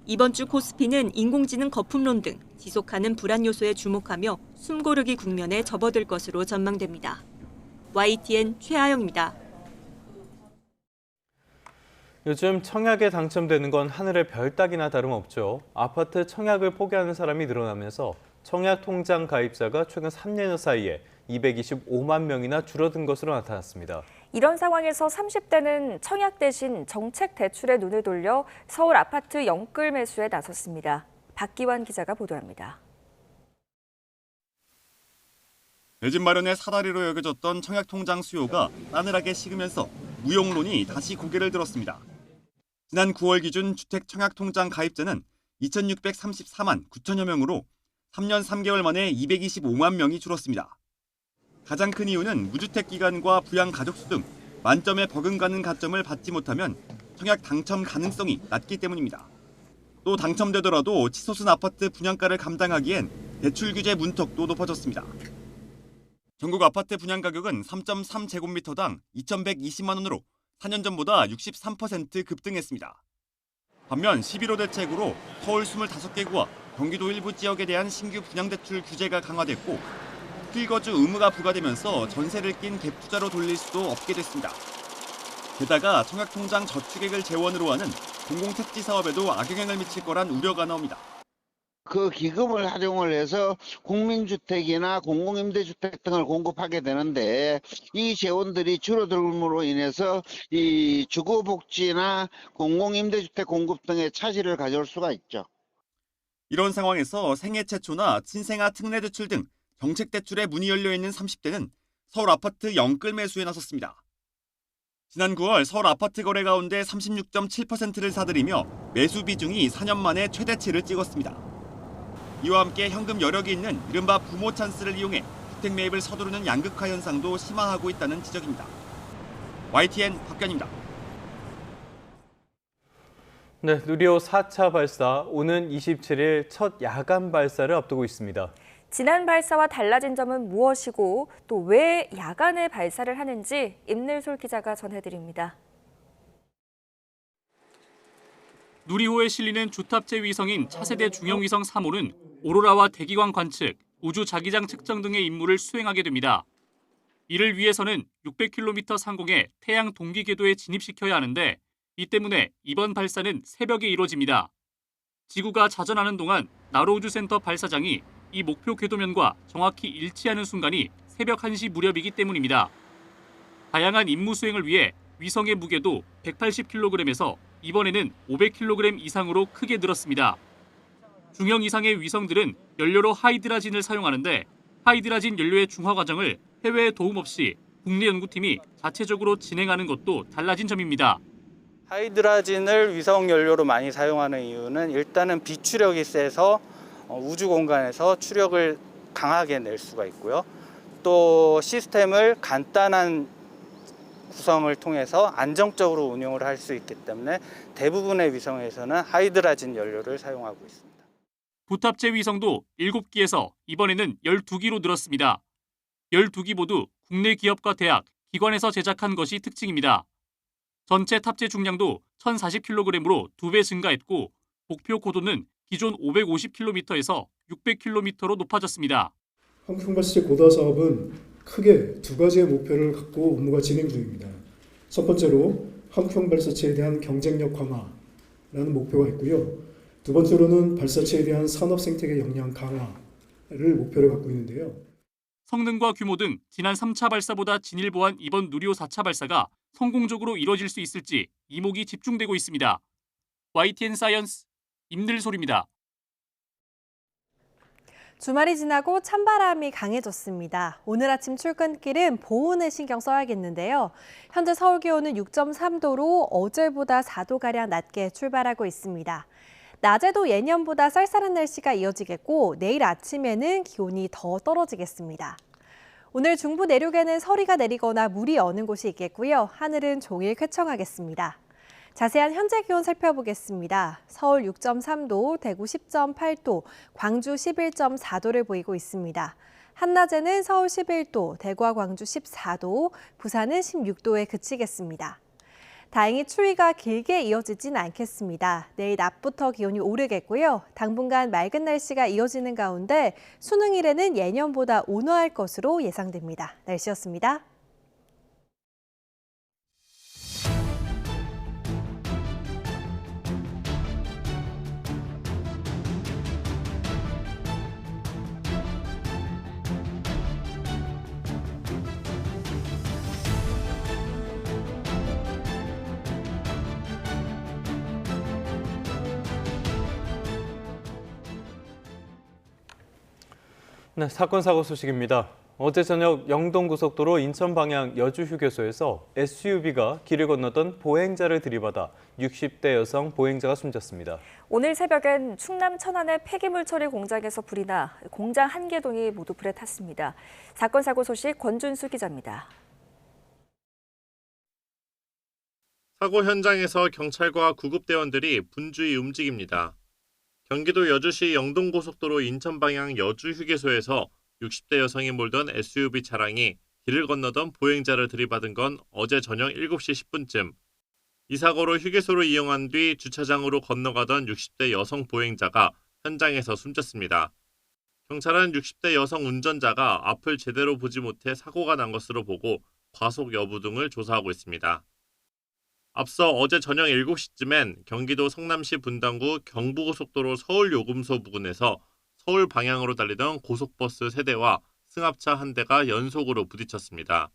이번 주 코스피는 인공지능 거품론 등 지속하는 불안 요소에 주목하며 숨고르기 국면에 접어들 것으로 전망됩니다. YTN 최하영입니다. 요즘 청약에 당첨되는 건 하늘의 별 따기나 다름없죠. 아파트 청약을 포기하는 사람이 늘어나면서 청약통장 가입자가 최근 3년 사이에 225만 명이나 줄어든 것으로 나타났습니다. 이런 상황에서 30대는 청약 대신 정책 대출에 눈을 돌려 서울 아파트 영끌 매수에 나섰습니다. 박기환 기자가 보도합니다. 내 집 마련의 사다리로 여겨졌던 청약통장 수요가 싸늘하게 식으면서 무용론이 다시 고개를 들었습니다. 지난 9월 기준 주택 청약통장 가입자는 2,634만 9천여 명으로 3년 3개월 만에 225만 명이 줄었습니다. 가장 큰 이유는 무주택 기간과 부양 가족수 등 만점에 버금가는 가점을 받지 못하면 청약 당첨 가능성이 낮기 때문입니다. 또 당첨되더라도 치솟은 아파트 분양가를 감당하기엔 대출 규제 문턱도 높아졌습니다. 전국 아파트 분양 가격은 3.3제곱미터당 2,120만 원으로 4년 전보다 63% 급등했습니다. 반면 11호 대책으로 서울 25개 구와 경기도 일부 지역에 대한 신규 분양대출 규제가 강화됐고 필거주 의무가 부과되면서 전세를 낀 갭 투자로 돌릴 수도 없게 됐습니다. 게다가 청약통장 저축액을 재원으로 하는 공공택지 사업에도 악영향을 미칠 거란 우려가 나옵니다. 그 기금을 활용을 해서 국민주택이나 공공임대주택 등을 공급하게 되는데 이 재원들이 줄어들므로 인해서 이 주거복지나 공공임대주택 공급 등의 차질을 가져올 수가 있죠. 이런 상황에서 생애 최초나 친생아 특례대출 등 정책대출에 문이 열려있는 30대는 서울 아파트 영끌 매수에 나섰습니다. 지난 9월 서울 아파트 거래 가운데 36.7%를 사들이며 매수 비중이 4년 만에 최대치를 찍었습니다. 이와 함께 현금 여력이 있는 이른바 부모 찬스를 이용해 주택 매입을 서두르는 양극화 현상도 심화하고 있다는 지적입니다. YTN 박견입니다. 네, 누리호 4차 발사 오는 27일 첫 야간 발사를 앞두고 있습니다. 지난 발사와 달라진 점은 무엇이고 또 왜 야간에 발사를 하는지 임늘솔 기자가 전해드립니다. 누리호에 실리는 주탑재 위성인 차세대 중형위성 3호는 오로라와 대기광 관측, 우주 자기장 측정 등의 임무를 수행하게 됩니다. 이를 위해서는 600km 상공에 태양 동기 궤도에 진입시켜야 하는데 이 때문에 이번 발사는 새벽에 이루어집니다. 지구가 자전하는 동안 나로우주센터 발사장이 이 목표 궤도면과 정확히 일치하는 순간이 새벽 1시 무렵이기 때문입니다. 다양한 임무 수행을 위해 위성의 무게도 180kg에서 이번에는 500kg 이상으로 크게 늘었습니다. 중형 이상의 위성들은 연료로 하이드라진을 사용하는데 하이드라진 연료의 중화 과정을 해외의 도움 없이 국내 연구팀이 자체적으로 진행하는 것도 달라진 점입니다. 하이드라진을 위성 연료로 많이 사용하는 이유는 일단은 비추력이 세서 우주 공간에서 추력을 강하게 낼 수가 있고요. 또 시스템을 간단한 구성을 통해서 안정적으로 운용을 할 수 있기 때문에 대부분의 위성에서는 하이드라진 연료를 사용하고 있습니다. 부탑재 위성도 7기에서 이번에는 12기로 늘었습니다. 12기 모두 국내 기업과 대학, 기관에서 제작한 것이 특징입니다. 전체 탑재 중량도 1040kg으로 2배 증가했고 목표 고도는 기존 550km에서 600km로 높아졌습니다. 한국발사체 고도 사업은 크게 두 가지의 목표를 갖고 업무가 진행 중입니다. 첫 번째로 한국형 발사체에 대한 경쟁력 강화라는 목표가 있고요. 두 번째로는 발사체에 대한 산업 생태계 역량 강화를 목표로 갖고 있는데요. 성능과 규모 등 지난 3차 발사보다 진일보한 이번 누리호 4차 발사가 성공적으로 이뤄질 수 있을지 이목이 집중되고 있습니다. YTN 사이언스 임들솔입니다. 주말이 지나고 찬바람이 강해졌습니다. 오늘 아침 출근길은 보온에 신경 써야겠는데요. 현재 서울 기온은 6.3도로 어제보다 4도가량 낮게 출발하고 있습니다. 낮에도 예년보다 쌀쌀한 날씨가 이어지겠고 내일 아침에는 기온이 더 떨어지겠습니다. 오늘 중부 내륙에는 서리가 내리거나 물이 어는 곳이 있겠고요. 하늘은 종일 쾌청하겠습니다. 자세한 현재 기온 살펴보겠습니다. 서울 6.3도, 대구 10.8도, 광주 11.4도를 보이고 있습니다. 한낮에는 서울 11도, 대구와 광주 14도, 부산은 16도에 그치겠습니다. 다행히 추위가 길게 이어지진 않겠습니다. 내일 낮부터 기온이 오르겠고요. 당분간 맑은 날씨가 이어지는 가운데 수능일에는 예년보다 온화할 것으로 예상됩니다. 날씨였습니다. 네, 사건 사고 소식입니다. 어제 저녁 영동고속도로 인천 방향 여주 휴게소에서 SUV가 길을 건너던 보행자를 들이받아 60대 여성 보행자가 숨졌습니다. 오늘 새벽엔 충남 천안의 폐기물 처리 공장에서 불이 나 공장 1개 동이 모두 불에 탔습니다. 사건 사고 소식 권준수 기자입니다. 사고 현장에서 경찰과 구급대원들이 분주히 움직입니다. 경기도 여주시 영동고속도로 인천 방향 여주 휴게소에서 60대 여성이 몰던 SUV 차량이 길을 건너던 보행자를 들이받은 건 어제 저녁 7시 10분쯤. 이 사고로 휴게소를 이용한 뒤 주차장으로 건너가던 60대 여성 보행자가 현장에서 숨졌습니다. 경찰은 60대 여성 운전자가 앞을 제대로 보지 못해 사고가 난 것으로 보고 과속 여부 등을 조사하고 있습니다. 앞서 어제 저녁 7시쯤엔 경기도 성남시 분당구 경부고속도로 서울요금소 부근에서 서울 방향으로 달리던 고속버스 3대와 승합차 1대가 연속으로 부딪혔습니다.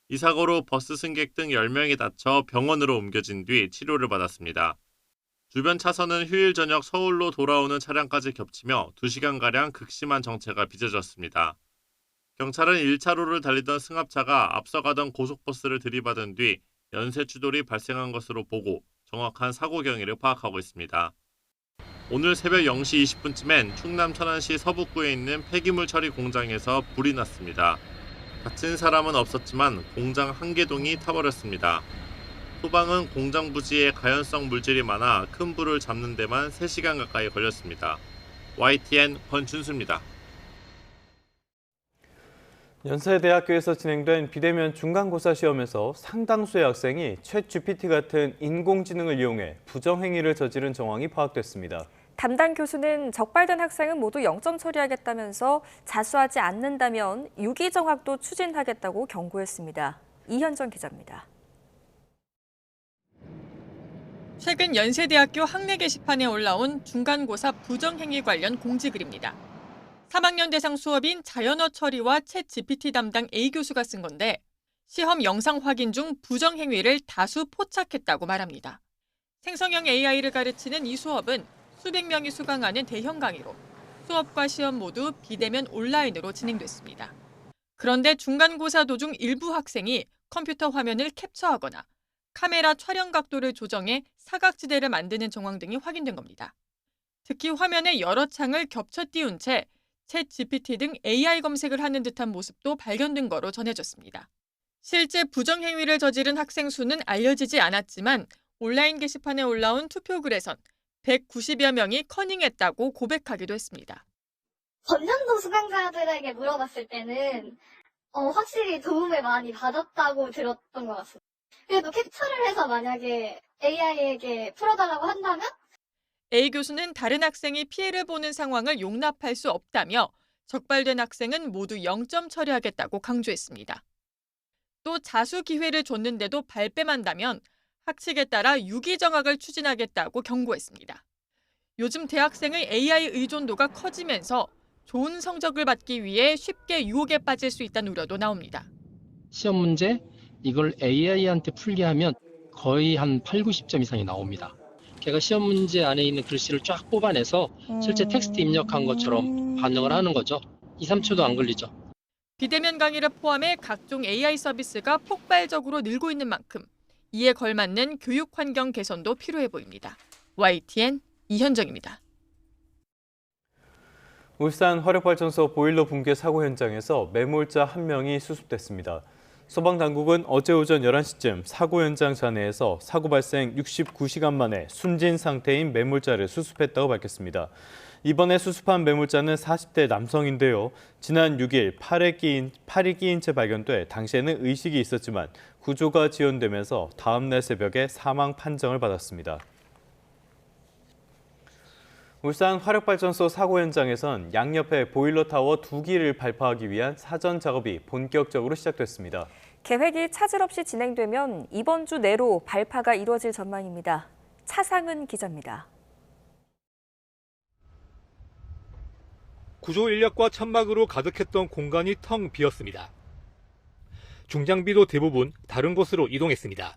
이 사고로 버스 승객 등 10명이 다쳐 병원으로 옮겨진 뒤 치료를 받았습니다. 주변 차선은 휴일 저녁 서울로 돌아오는 차량까지 겹치며 2시간가량 극심한 정체가 빚어졌습니다. 경찰은 1차로를 달리던 승합차가 앞서가던 고속버스를 들이받은 뒤 연쇄 추돌이 발생한 것으로 보고 정확한 사고 경위를 파악하고 있습니다. 오늘 새벽 0시 20분쯤엔 충남 천안시 서북구에 있는 폐기물 처리 공장에서 불이 났습니다. 다친 사람은 없었지만 공장 1개 동이 타버렸습니다. 소방은 공장 부지에 가연성 물질이 많아 큰 불을 잡는 데만 3시간 가까이 걸렸습니다. YTN 권준수입니다. 연세대학교에서 진행된 비대면 중간고사 시험에서 상당수의 학생이 챗GPT 같은 인공지능을 이용해 부정행위를 저지른 정황이 파악됐습니다. 담당 교수는 적발된 학생은 모두 0점 처리하겠다면서 자수하지 않는다면 유기정학도 추진하겠다고 경고했습니다. 이현정 기자입니다. 최근 연세대학교 학내 게시판에 올라온 중간고사 부정행위 관련 공지글입니다. 3학년 대상 수업인 자연어 처리와 챗 GPT 담당 A 교수가 쓴 건데 시험 영상 확인 중 부정행위를 다수 포착했다고 말합니다. 생성형 AI를 가르치는 이 수업은 수백 명이 수강하는 대형 강의로 수업과 시험 모두 비대면 온라인으로 진행됐습니다. 그런데 중간고사 도중 일부 학생이 컴퓨터 화면을 캡처하거나 카메라 촬영 각도를 조정해 사각지대를 만드는 정황 등이 확인된 겁니다. 특히 화면에 여러 창을 겹쳐 띄운 채 챗 GPT 등 AI 검색을 하는 듯한 모습도 발견된 거로 전해졌습니다. 실제 부정행위를 저지른 학생 수는 알려지지 않았지만 온라인 게시판에 올라온 투표글에선 190여 명이 커닝했다고 고백하기도 했습니다. 전년도 수강자들에게 물어봤을 때는 확실히 도움을 많이 받았다고 들었던 것 같습니다. 그래도 캡처를 해서 만약에 AI에게 풀어달라고 한다면? A 교수는 다른 학생이 피해를 보는 상황을 용납할 수 없다며 적발된 학생은 모두 0점 처리하겠다고 강조했습니다. 또 자수 기회를 줬는데도 발뺌한다면 학칙에 따라 유기정학을 추진하겠다고 경고했습니다. 요즘 대학생의 AI 의존도가 커지면서 좋은 성적을 받기 위해 쉽게 유혹에 빠질 수 있다는 우려도 나옵니다. 시험 문제 이걸 AI한테 풀게 하면 거의 한 8, 90점 이상이 나옵니다. 걔가 시험 문제 안에 있는 글씨를 쫙 뽑아내서 실제 텍스트 입력한 것처럼 반응을 하는 거죠. 2, 3초도 안 걸리죠. 비대면 강의를 포함해 각종 AI 서비스가 폭발적으로 늘고 있는 만큼 이에 걸맞는 교육 환경 개선도 필요해 보입니다. YTN 이현정입니다. 울산 화력발전소 보일러 붕괴 사고 현장에서 매몰자 1명이 수습됐습니다. 소방당국은 어제 오전 11시쯤 사고 현장 잔해에서 사고 발생 69시간 만에 숨진 상태인 매몰자를 수습했다고 밝혔습니다. 이번에 수습한 매몰자는 40대 남성인데요. 지난 6일 팔이 끼인 채 발견돼 당시에는 의식이 있었지만 구조가 지연되면서 다음 날 새벽에 사망 판정을 받았습니다. 울산 화력발전소 사고 현장에선 양옆에 보일러타워 2기를 발파하기 위한 사전 작업이 본격적으로 시작됐습니다. 계획이 차질 없이 진행되면 이번 주 내로 발파가 이루어질 전망입니다. 차상은 기자입니다. 구조 인력과 천막으로 가득했던 공간이 텅 비었습니다. 중장비도 대부분 다른 곳으로 이동했습니다.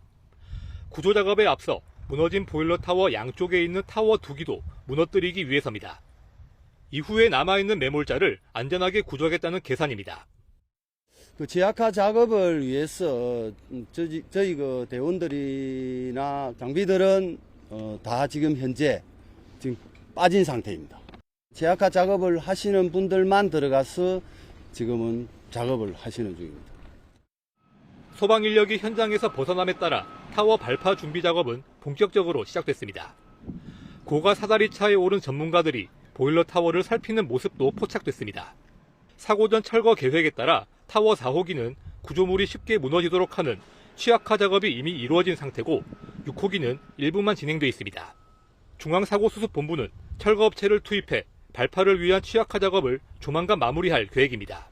구조 작업에 앞서 무너진 보일러 타워 양쪽에 있는 타워 2기도 무너뜨리기 위해서입니다. 이후에 남아있는 매몰자를 안전하게 구조하겠다는 계산입니다. 재약화 작업을 위해서 저희 대원들이나 장비들은 다 지금 현재 빠진 상태입니다. 재약화 작업을 하시는 분들만 들어가서 지금은 작업을 하시는 중입니다. 소방 인력이 현장에서 벗어남에 따라 타워 발파 준비 작업은 본격적으로 시작됐습니다. 고가 사다리차에 오른 전문가들이 보일러 타워를 살피는 모습도 포착됐습니다. 사고 전 철거 계획에 따라 타워 4호기는 구조물이 쉽게 무너지도록 하는 취약화 작업이 이미 이루어진 상태고 6호기는 일부만 진행돼 있습니다. 중앙사고수습본부는 철거업체를 투입해 발파를 위한 취약화 작업을 조만간 마무리할 계획입니다.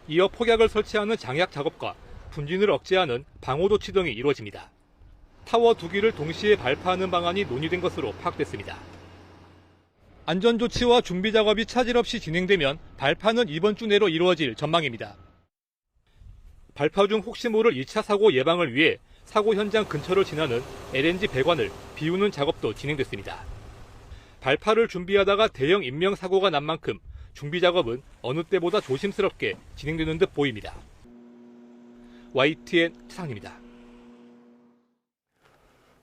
이어 폭약을 설치하는 장약 작업과 분진을 억제하는 방호 조치 등이 이루어집니다. 타워 2기를 동시에 발파하는 방안이 논의된 것으로 파악됐습니다. 안전조치와 준비 작업이 차질 없이 진행되면 발파는 이번 주 내로 이루어질 전망입니다. 발파 중 혹시 모를 2차 사고 예방을 위해 사고 현장 근처를 지나는 LNG 배관을 비우는 작업도 진행됐습니다. 발파를 준비하다가 대형 인명사고가 난 만큼 준비 작업은 어느 때보다 조심스럽게 진행되는 듯 보입니다. YTN 차상입니다.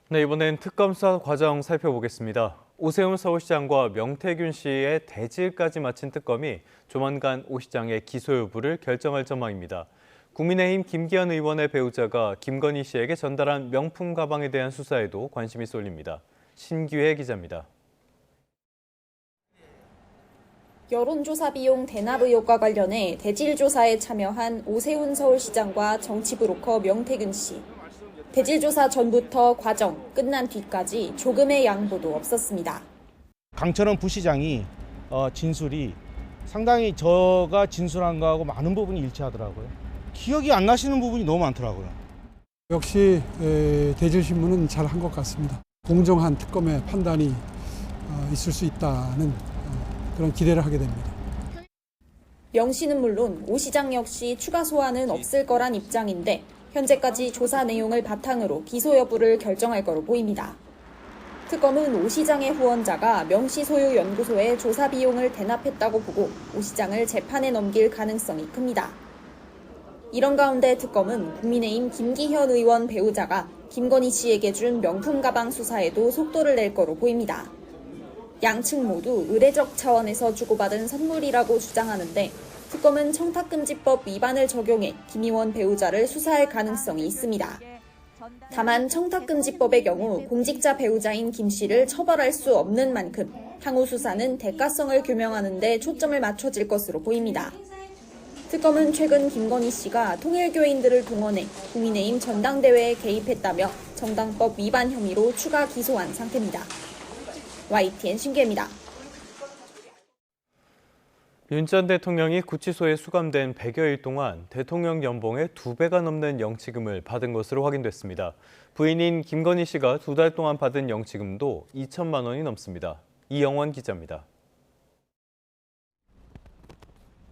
네, 이번엔 특검 수사 과정 살펴보겠습니다. 오세훈 서울시장과 명태균 씨의 대질까지 마친 특검이 조만간 오 시장의 기소 여부를 결정할 전망입니다. 국민의힘 김기현 의원의 배우자가 김건희 씨에게 전달한 명품 가방에 대한 수사에도 관심이 쏠립니다. 신규혜 기자입니다. 여론조사 비용 대납 의혹과 관련해 대질 조사에 참여한 오세훈 서울시장과 정치브로커 명태균 씨. 대질 조사 전부터 과정, 끝난 뒤까지 조금의 양보도 없었습니다. 강철원 부시장이 진술이 상당히 저가 진술한 거하고 많은 부분이 일치하더라고요. 기억이 안 나시는 부분이 너무 많더라고요. 역시 대질신문은 잘한 것 같습니다. 공정한 특검의 판단이 있을 수 있다는 그런 기대를 하게 됩니다. 명 씨는 물론 오 시장 역시 추가 소환은 없을 거란 입장인데 현재까지 조사 내용을 바탕으로 기소 여부를 결정할 거로 보입니다. 특검은 오 시장의 후원자가 명 씨 소유 연구소에 조사 비용을 대납했다고 보고 오 시장을 재판에 넘길 가능성이 큽니다. 이런 가운데 특검은 국민의힘 김기현 의원 배우자가 김건희 씨에게 준 명품 가방 수사에도 속도를 낼 거로 보입니다. 양측 모두 의례적 차원에서 주고받은 선물이라고 주장하는데 특검은 청탁금지법 위반을 적용해 김 의원 배우자를 수사할 가능성이 있습니다. 다만 청탁금지법의 경우 공직자 배우자인 김 씨를 처벌할 수 없는 만큼 향후 수사는 대가성을 규명하는 데 초점을 맞춰질 것으로 보입니다. 특검은 최근 김건희 씨가 통일교인들을 동원해 국민의힘 전당대회에 개입했다며 정당법 위반 혐의로 추가 기소한 상태입니다. YTN 신기혜입니다. 윤 전 대통령이 구치소에 수감된 100여일 동안 대통령 연봉의 2배가 넘는 영치금을 받은 것으로 확인됐습니다. 부인인 김건희 씨가 2달 동안 받은 영치금도 2천만 원이 넘습니다. 이영원 기자입니다.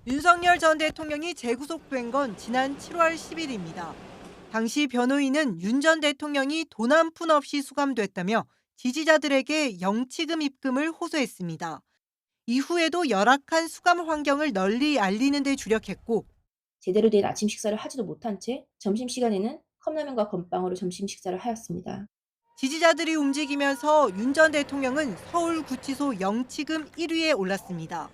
윤석열 전 대통령이 재구속된 건 지난 7월 10일입니다. 당시 변호인은 윤 전 대통령이 돈 한 푼 없이 수감됐다며 지지자들에게 영치금 입금을 호소했습니다. 이후에도 열악한 수감 환경을 널리 알리는 데 주력했고 제대로 된 아침 식사를 하지도 못한 채 점심시간에는 컵라면과 건빵으로 점심 식사를 하였습니다. 지지자들이 움직이면서 윤 전 대통령은 서울구치소 영치금 1위에 올랐습니다.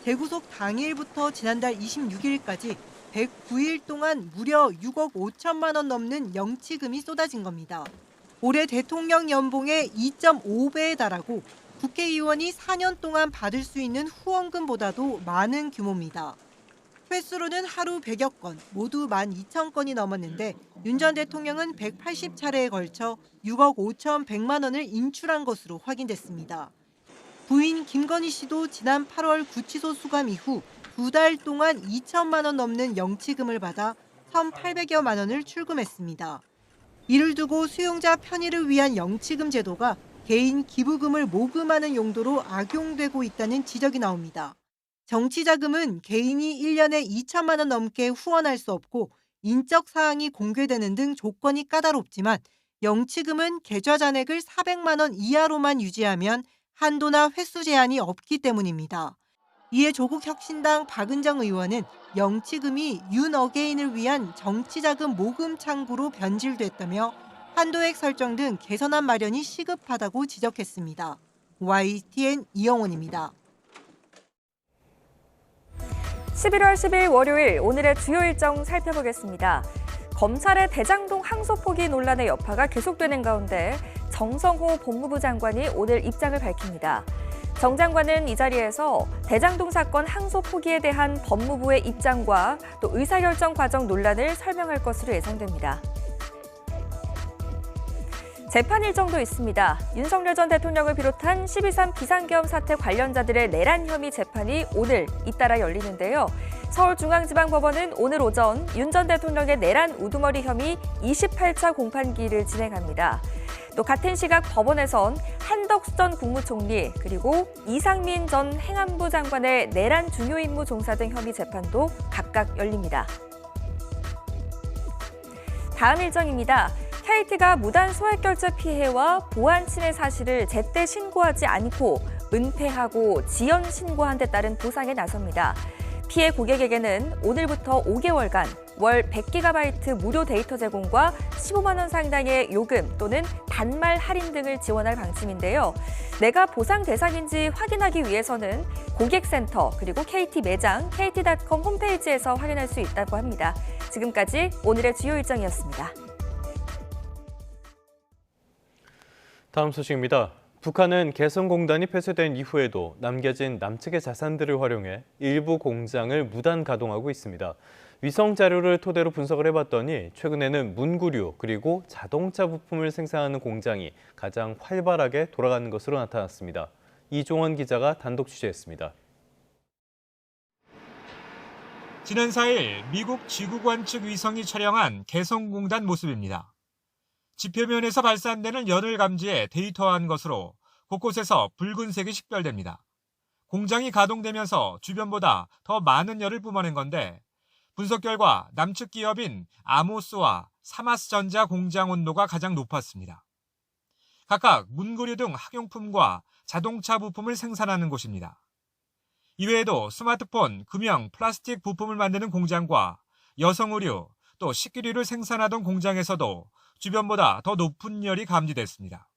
재구속 당일부터 지난달 26일까지 109일 동안 무려 6억 5천만 원 넘는 영치금이 쏟아진 겁니다. 올해 대통령 연봉의 2.5배에 달하고 국회의원이 4년 동안 받을 수 있는 후원금보다도 많은 규모입니다. 횟수로는 하루 100여 건, 모두 12,000건이 넘었는데 윤 전 대통령은 180차례에 걸쳐 6억 5,100만 원을 인출한 것으로 확인됐습니다. 부인 김건희 씨도 지난 8월 구치소 수감 이후 2달 동안 2천만 원 넘는 영치금을 받아 1,800여만 원을 출금했습니다. 이를 두고 수용자 편의를 위한 영치금 제도가 개인 기부금을 모금하는 용도로 악용되고 있다는 지적이 나옵니다. 정치자금은 개인이 1년에 2천만 원 넘게 후원할 수 없고 인적 사항이 공개되는 등 조건이 까다롭지만 영치금은 계좌 잔액을 400만 원 이하로만 유지하면 한도나 횟수 제한이 없기 때문입니다. 이에 조국혁신당 박은정 의원은 영치금이 윤 어게인을 위한 정치자금 모금 창구로 변질됐다며 한도액 설정 등 개선안 마련이 시급하다고 지적했습니다. YTN 이영원입니다. 11월 10일 월요일 오늘의 주요 일정 살펴보겠습니다. 검찰의 대장동 항소 포기 논란의 여파가 계속되는 가운데 정성호 법무부 장관이 오늘 입장을 밝힙니다. 정 장관은 이 자리에서 대장동 사건 항소 포기에 대한 법무부의 입장과 또 의사결정 과정 논란을 설명할 것으로 예상됩니다. 재판 일정도 있습니다. 윤석열 전 대통령을 비롯한 12.3 비상계엄 사태 관련자들의 내란 혐의 재판이 오늘 잇따라 열리는데요. 서울중앙지방법원은 오늘 오전 윤 전 대통령의 내란 우두머리 혐의 28차 공판기를 진행합니다. 또 같은 시각 법원에선 한덕수 전 국무총리 그리고 이상민 전 행안부 장관의 내란 중요임무 종사 등 혐의 재판도 각각 열립니다. 다음 일정입니다. KT가 무단 소액결제 피해와 보안 침해 사실을 제때 신고하지 않고 은폐하고 지연 신고한 데 따른 보상에 나섭니다. 피해 고객에게는 오늘부터 5개월간 월 100GB 무료 데이터 제공과 15만 원 상당의 요금 또는 단말 할인 등을 지원할 방침인데요. 내가 보상 대상인지 확인하기 위해서는 고객센터 그리고 KT 매장, KT.com 홈페이지에서 확인할 수 있다고 합니다. 지금까지 오늘의 주요 일정이었습니다. 다음 소식입니다. 북한은 개성공단이 폐쇄된 이후에도 남겨진 남측의 자산들을 활용해 일부 공장을 무단 가동하고 있습니다. 위성 자료를 토대로 분석을 해봤더니 최근에는 문구류 그리고 자동차 부품을 생산하는 공장이 가장 활발하게 돌아가는 것으로 나타났습니다. 이종원 기자가 단독 취재했습니다. 지난 4일 미국 지구관 측 위성이 촬영한 개성공단 모습입니다. 지표면에서 발산되는 열을 감지해 데이터화한 것으로 곳곳에서 붉은색이 식별됩니다. 공장이 가동되면서 주변보다 더 많은 열을 뿜어낸 건데 분석 결과 남측 기업인 아모스와 사마스전자 공장 온도가 가장 높았습니다. 각각 문구류 등 학용품과 자동차 부품을 생산하는 곳입니다. 이외에도 스마트폰, 금형, 플라스틱 부품을 만드는 공장과 여성 의류, 또 식기류를 생산하던 공장에서도 주변보다 더 높은 열이 감지됐습니다.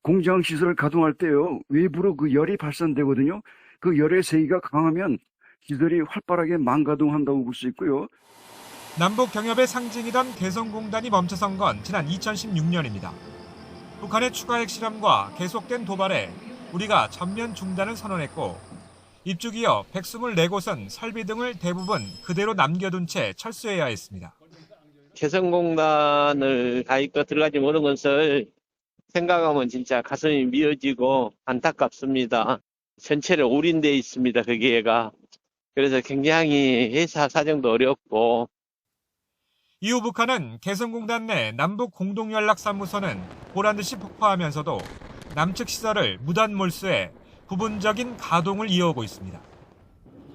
공장 시설을 가동할 때요, 외부로 그 열이 발산되거든요. 그 열의 세기가 강하면 시설이 활발하게 망가동한다고 볼 수 있고요. 남북 경협의 상징이던 개성공단이 멈춰선 건 지난 2016년입니다. 북한의 추가 핵실험과 계속된 도발에 우리가 전면 중단을 선언했고 입주기어 124곳은 설비 등을 대부분 그대로 남겨둔 채 철수해야 했습니다. 개성공단을 가입과 들어가지 못한 것을 생각하면 진짜 가슴이 미어지고 안타깝습니다. 전체를 올인돼 있습니다, 그 기회가. 그래서 굉장히 회사 사정도 어렵고. 이후 북한은 개성공단 내 남북 공동연락사무소는 보란듯이 폭파하면서도 남측 시설을 무단 몰수해 부분적인 가동을 이어오고 있습니다.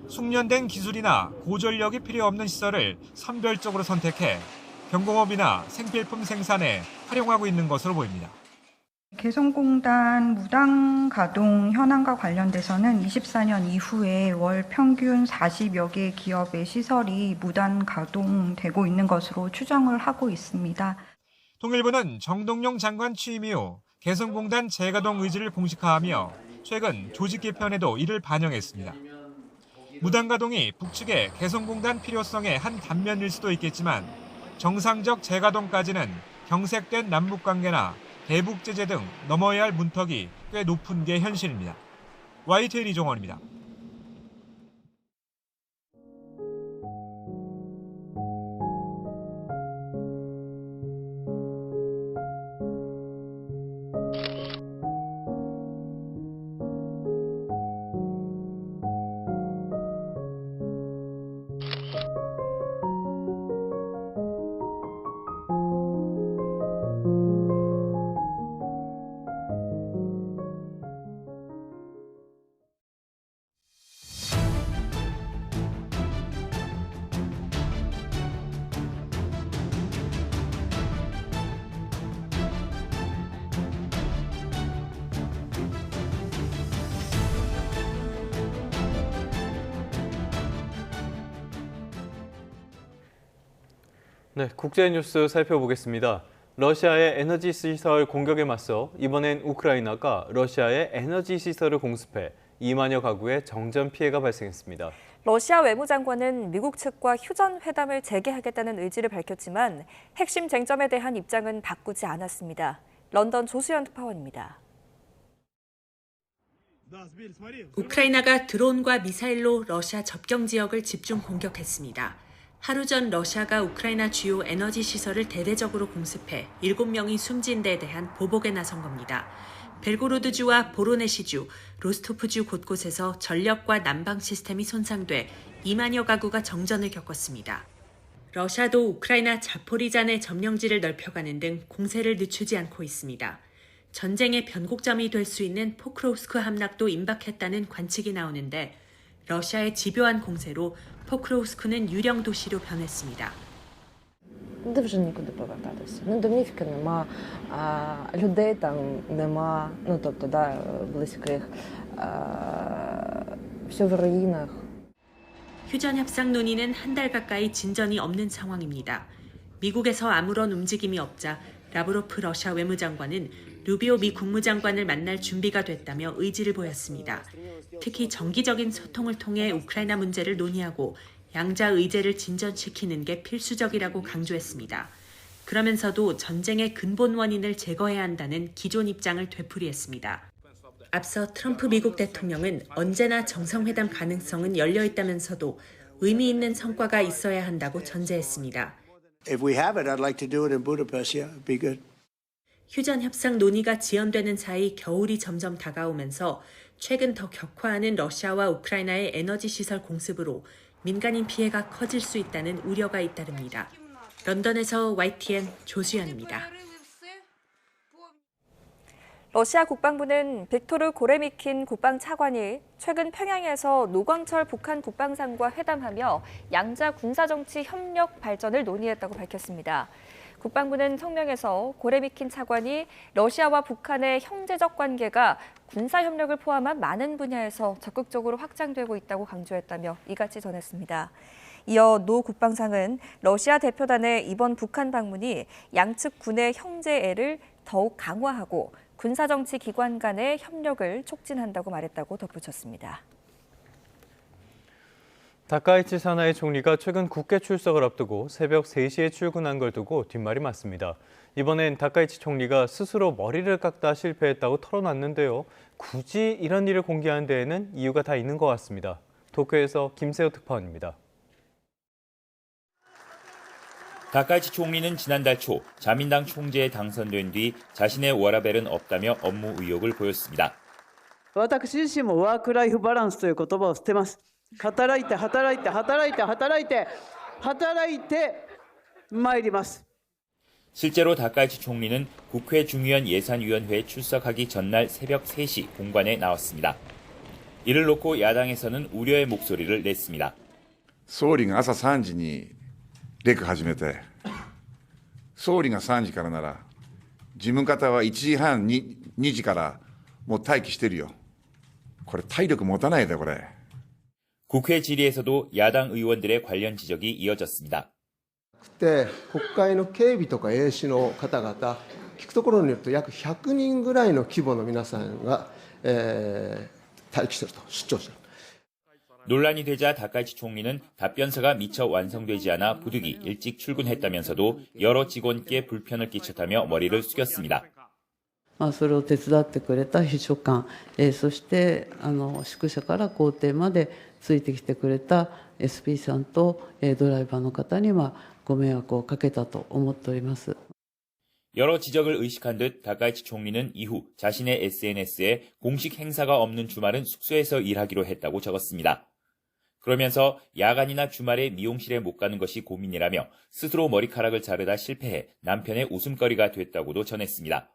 숙련된 기술이나 고전력이 필요 없는 시설을 선별적으로 선택해 경공업이나 생필품 생산에 활용하고 있는 것으로 보입니다. 개성공단 무단 가동 현황과 관련돼서는 24년 이후에 월 평균 40여 개 기업의 시설이 무단 가동되고 있는 것으로 추정을 하고 있습니다. 통일부는 정동영 장관 취임 이후 개성공단 재가동 의지를 공식화하며 최근 조직 개편에도 이를 반영했습니다. 무단 가동이 북측의 개성공단 필요성의 한 단면일 수도 있겠지만 정상적 재가동까지는 경색된 남북관계나 대북 제재 등 넘어야 할 문턱이 꽤 높은 게 현실입니다. YTN 이종원입니다. 네, 국제 뉴스 살펴보겠습니다. 러시아의 에너지 시설 공격에 맞서 이번엔 우크라이나가 러시아의 에너지 시설을 공습해 2만여 가구에 정전 피해가 발생했습니다. 러시아 외무장관은 미국 측과 휴전 회담을 재개하겠다는 의지를 밝혔지만 핵심 쟁점에 대한 입장은 바꾸지 않았습니다. 런던 조수연 특파원입니다. 우크라이나가 드론과 미사일로 러시아 접경 지역을 집중 공격했습니다. 하루 전 러시아가 우크라이나 주요 에너지 시설을 대대적으로 공습해 7명이 숨진 데에 대한 보복에 나선 겁니다. 벨고로드주와 보로네시주, 로스토프주 곳곳에서 전력과 난방 시스템이 손상돼 2만여 가구가 정전을 겪었습니다. 러시아도 우크라이나 자포리잔의 점령지를 넓혀가는 등 공세를 늦추지 않고 있습니다. 전쟁의 변곡점이 될 수 있는 포크로우스크 함락도 임박했다는 관측이 나오는데 러시아의 집요한 공세로 포크로우스크는 유령 도시로 변했습니다. Де вже нікуди повертатися. Домівки нема, людей там нема, тобто, близьких, все в руїнах. 휴전 협상 논의는 한 달 가까이 진전이 없는 상황입니다. 미국에서 아무런 움직임이 없자 라브로프 러시아 외무장관은 루비오 미 국무장관을 만날 준비가 됐다며 의지를 보였습니다. 특히 정기적인 소통을 통해 우크라이나 문제를 논의하고 양자 의제를 진전시키는 게 필수적이라고 강조했습니다. 그러면서도 전쟁의 근본 원인을 제거해야 한다는 기존 입장을 되풀이했습니다. 앞서 트럼프 미국 대통령은 언제나 정상회담 가능성은 열려 있다면서도 의미 있는 성과가 있어야 한다고 전제했습니다. If we have it, I'd like to do it in Budapest. Yeah, it'd be good. 휴전 협상 논의가 지연되는 사이 겨울이 점점 다가오면서 최근 더 격화하는 러시아와 우크라이나의 에너지 시설 공습으로 민간인 피해가 커질 수 있다는 우려가 잇따릅니다. 런던에서 YTN 조수연입니다. 러시아 국방부는 빅토르 고레미킨 국방차관이 최근 평양에서 노광철 북한 국방상과 회담하며 양자 군사정치 협력 발전을 논의했다고 밝혔습니다. 국방부는 성명에서 고레미킨 차관이 러시아와 북한의 형제적 관계가 군사협력을 포함한 많은 분야에서 적극적으로 확장되고 있다고 강조했다며 이같이 전했습니다. 이어 노 국방상은 러시아 대표단의 이번 북한 방문이 양측 군의 형제애를 더욱 강화하고 군사정치 기관 간의 협력을 촉진한다고 말했다고 덧붙였습니다. 다카이치 사나이 총리가 최근 국회 출석을 앞두고 새벽 3시에 출근한 걸 두고 뒷말이 많습니다. 이번엔 다카이치 총리가 스스로 머리를 깎다 실패했다고 털어놨는데요. 굳이 이런 일을 공개한 데에는 이유가 다 있는 것 같습니다. 도쿄에서 김세호 특파원입니다. 다카이치 총리는 지난달 초 자민당 총재에 당선된 뒤 자신의 워라밸은 없다며 업무 의욕을 보였습니다. 私自身もワークライフバランスという言葉を捨てます。働いて働いて働いて働いて働いて参ります。 실제로 다카이치 총리는 국회 중의원 예산위원회에 출석하기 전날 새벽 3시 공관에 나왔습니다. 이를 놓고 야당에서는 우려의 목소리를 냈습니다. 総理が朝3時にレク始めて、総理が3時からなら、事務方は1時半に2時からもう待機してるよ。これ体力持たないでこれ。 국회 질의에서도 야당 의원들의 관련 지적이 이어졌습니다. 그때国会の警備とか衛視の方々、聞くところによると約100人ぐらいの規模の皆さんが、待機していると、出張している。 논란이 되자 다카이치 총리는 답변서가 미처 완성되지 않아 부득이 일찍 출근했다면서도 여러 직원께 불편을 끼쳤다며 머리를 숙였습니다. それを手伝ってくれた秘書官、そして宿舎から公邸までついてきてくれた SP さんとドライバーの方にはご迷惑をかけたと思っております。 여러 지적을 의식한 듯 다카이치 총리는 이후 자신의 SNS에 공식 행사가 없는 주말은 숙소에서 일하기로 했다고 적었습니다. 그러면서 야간이나 주말에 미용실에 못 가는 것이 고민이라며 스스로 머리카락을 자르다 실패해 남편의 웃음거리가 됐다고도 전했습니다.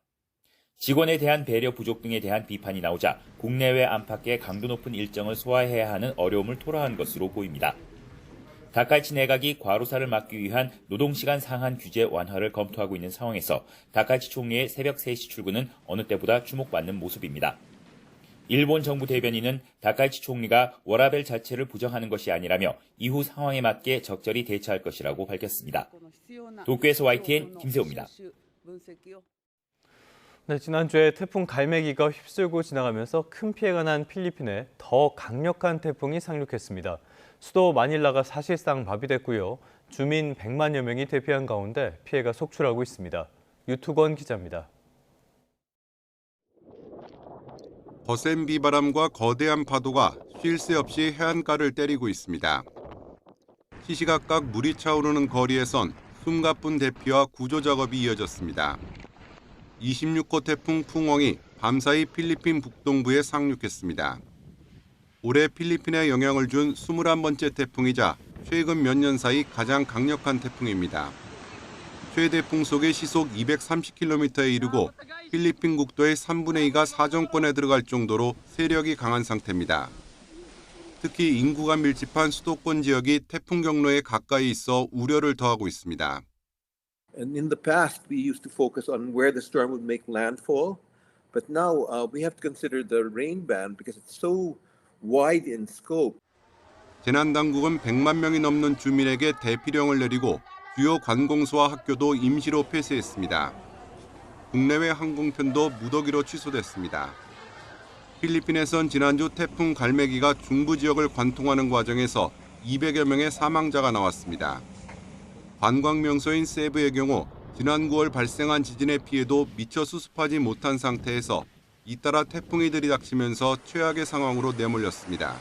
직원에 대한 배려 부족 등에 대한 비판이 나오자 국내외 안팎의 강도 높은 일정을 소화해야 하는 어려움을 토로한 것으로 보입니다. 다카이치 내각이 과로사를 막기 위한 노동시간 상한 규제 완화를 검토하고 있는 상황에서 다카이치 총리의 새벽 3시 출근은 어느 때보다 주목받는 모습입니다. 일본 정부 대변인은 다카이치 총리가 워라밸 자체를 부정하는 것이 아니라며 이후 상황에 맞게 적절히 대처할 것이라고 밝혔습니다. 도쿄에서 YTN 김세호입니다. 네, 지난주에 태풍 갈매기가 휩쓸고 지나가면서 큰 피해가 난 필리핀에 더 강력한 태풍이 상륙했습니다. 수도 마닐라가 사실상 마비됐고요. 주민 100만여 명이 대피한 가운데 피해가 속출하고 있습니다. 유투건 기자입니다. 거센 비바람과 거대한 파도가 쉴 새 없이 해안가를 때리고 있습니다. 시시각각 물이 차오르는 거리에선 숨가쁜 대피와 구조 작업이 이어졌습니다. 26호 태풍 풍웡이 밤사이 필리핀 북동부에 상륙했습니다. 올해 필리핀에 영향을 준 21번째 태풍이자 최근 몇 년 사이 가장 강력한 태풍입니다. 최대 풍속의 시속 230km에 이르고 필리핀 국토의 3분의 2가 사정권에 들어갈 정도로 세력이 강한 상태입니다. 특히 인구가 밀집한 수도권 지역이 태풍 경로에 가까이 있어 우려를 더하고 있습니다. And in the past, we used to focus on where the storm would make landfall, but now we have to consider the rain band because it's so wide in scope. 재난당국은 100만 명이 넘는 주민에게 대피령을 내리고 주요 관공서와 학교도 임시로 폐쇄했습니다. 국내외 항공편도 무더기로 취소됐습니다. 필리핀에선 지난주 태풍 갈매기가 중부 지역을 관통하는 과정에서 200여 명의 사망자가 나왔습니다. 관광 명소인 세부의 경우 지난 9월 발생한 지진의 피해도 미처 수습하지 못한 상태에서 잇따라 태풍이 들이닥치면서 최악의 상황으로 내몰렸습니다.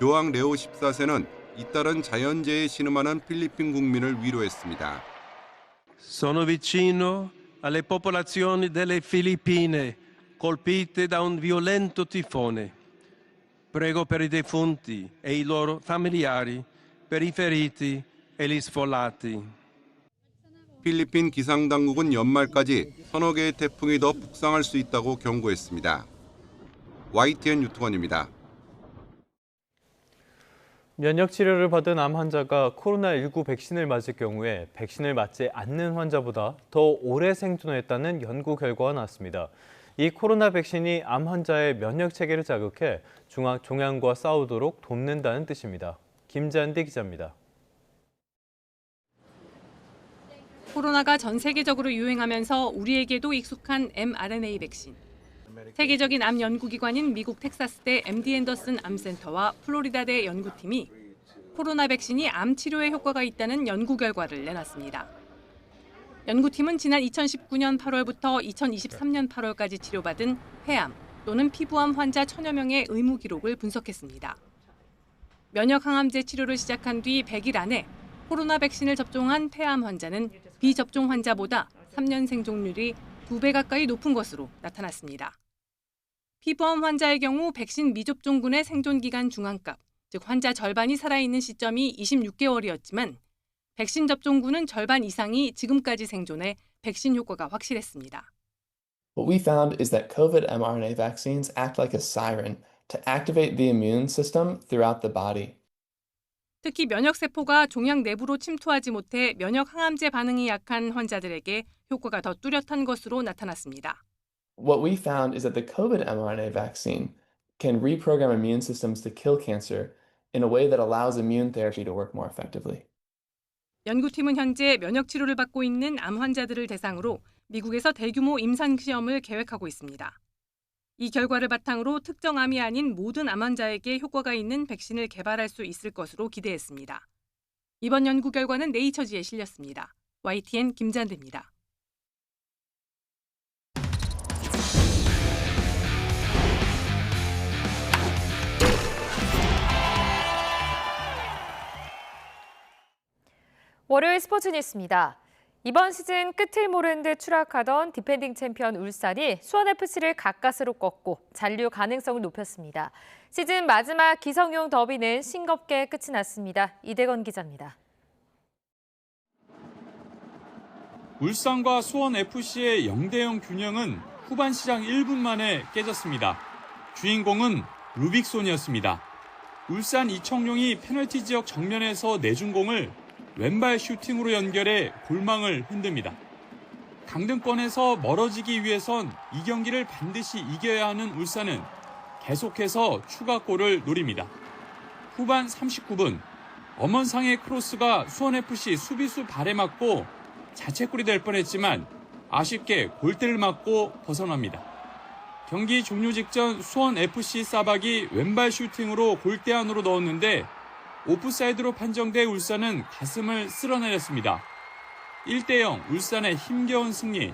교황 레오 14세는 잇따른 자연재해에 신음하는 필리핀 국민을 위로했습니다. Sono vicino alle popolazioni delle Filippine colpite da un violento tifone. Prego per i defunti e i loro familiari, per i feriti e gli sfollati. 필리핀 기상당국은 연말까지 서너 개의 태풍이 더 북상할 수 있다고 경고했습니다. YTN 유튜건입니다. 면역 치료를 받은 암 환자가 코로나19 백신을 맞을 경우에 백신을 맞지 않는 환자보다 더 오래 생존했다는 연구 결과가 나왔습니다. 이 코로나 백신이 암 환자의 면역 체계를 자극해 종양과 싸우도록 돕는다는 뜻입니다. 김잔디 기자입니다. 코로나가 전 세계적으로 유행하면서 우리에게도 익숙한 mRNA 백신. 세계적인 암 연구기관인 미국 텍사스대 MD 앤더슨 암센터와 플로리다대 연구팀이 코로나 백신이 암 치료에 효과가 있다는 연구 결과를 내놨습니다. 연구팀은 지난 2019년 8월부터 2023년 8월까지 치료받은 폐암 또는 피부암 환자 1000여 명의 의무 기록을 분석했습니다. 면역 항암제 치료를 시작한 뒤 100일 안에 코로나 백신을 접종한 폐암 환자는 비접종 환자보다 3년 생존율이 2배 가까이 높은 것으로 나타났습니다. 피부암 환자의 경우 백신 미접종군의 생존기간 중앙값, 즉 환자 절반이 살아있는 시점이 26개월이었지만 백신 접종군은 절반 이상이 지금까지 생존해 백신 효과가 확실했습니다. What we found is that COVID mRNA vaccines act like a siren to activate the immune system throughout the body. 특히 면역세포가 종양 내부로 침투하지 못해 면역 항암제 반응이 약한 환자들에게 효과가 더 뚜렷한 것으로 나타났습니다. What we found is that the COVID mRNA vaccine can reprogram immune systems to kill cancer in a way that allows immune therapy to work more effectively. 연구팀은 현재 면역 치료를 받고 있는 암 환자들을 대상으로 미국에서 대규모 임상 시험을 계획하고 있습니다. 이 결과를 바탕으로 특정 암이 아닌 모든 암 환자에게 효과가 있는 백신을 개발할 수 있을 것으로 기대했습니다. 이번 연구 결과는 네이처지에 실렸습니다. YTN 김잔대입니다. 월요일 스포츠 뉴스입니다. 이번 시즌 끝을 모르는 듯 추락하던 디펜딩 챔피언 울산이 수원FC를 가까스로 꺾고 잔류 가능성을 높였습니다. 시즌 마지막 기성용 더비는 싱겁게 끝이 났습니다. 이대건 기자입니다. 울산과 수원FC의 0대0 균형은 후반 시작 1분 만에 깨졌습니다. 주인공은 루빅손이었습니다. 울산 이청용이 페널티 지역 정면에서 내준 공을 왼발 슈팅으로 연결해 골망을 흔듭니다. 강등권에서 멀어지기 위해선 이 경기를 반드시 이겨야 하는 울산은 계속해서 추가골을 노립니다. 후반 39분, 엄원상의 크로스가 수원FC 수비수 발에 맞고 자책골이 될 뻔했지만 아쉽게 골대를 맞고 벗어납니다. 경기 종료 직전 수원FC 사박이 왼발 슈팅으로 골대 안으로 넣었는데 오프사이드로 판정돼 울산은 가슴을 쓸어내렸습니다. 1대0 울산의 힘겨운 승리.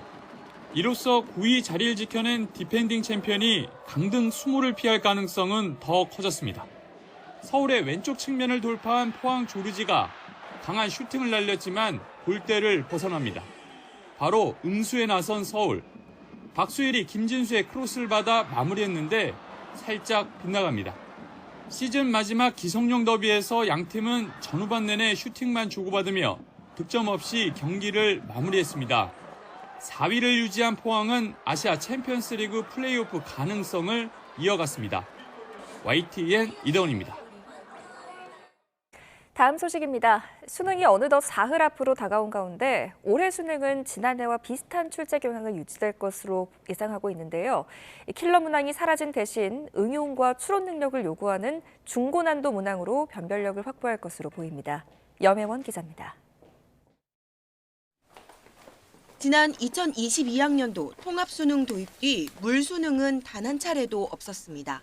이로써 9위 자리를 지켜낸 디펜딩 챔피언이 강등 수모를 피할 가능성은 더 커졌습니다. 서울의 왼쪽 측면을 돌파한 포항 조르지가 강한 슈팅을 날렸지만 골대를 벗어납니다. 바로 응수에 나선 서울. 박수일이 김진수의 크로스를 받아 마무리했는데 살짝 빗나갑니다. 시즌 마지막 기성용 더비에서 양팀은 전후반 내내 슈팅만 주고받으며 득점 없이 경기를 마무리했습니다. 4위를 유지한 포항은 아시아 챔피언스리그 플레이오프 가능성을 이어갔습니다. YTN 이대원입니다. 다음 소식입니다. 수능이 어느덧 사흘 앞으로 다가온 가운데 올해 수능은 지난해와 비슷한 출제 경향을 유지될 것으로 예상하고 있는데요. 킬러 문항이 사라진 대신 응용과 추론 능력을 요구하는 중고난도 문항으로 변별력을 확보할 것으로 보입니다. 염혜원 기자입니다. 지난 2022학년도 통합수능 도입 뒤 물수능은 단 한 차례도 없었습니다.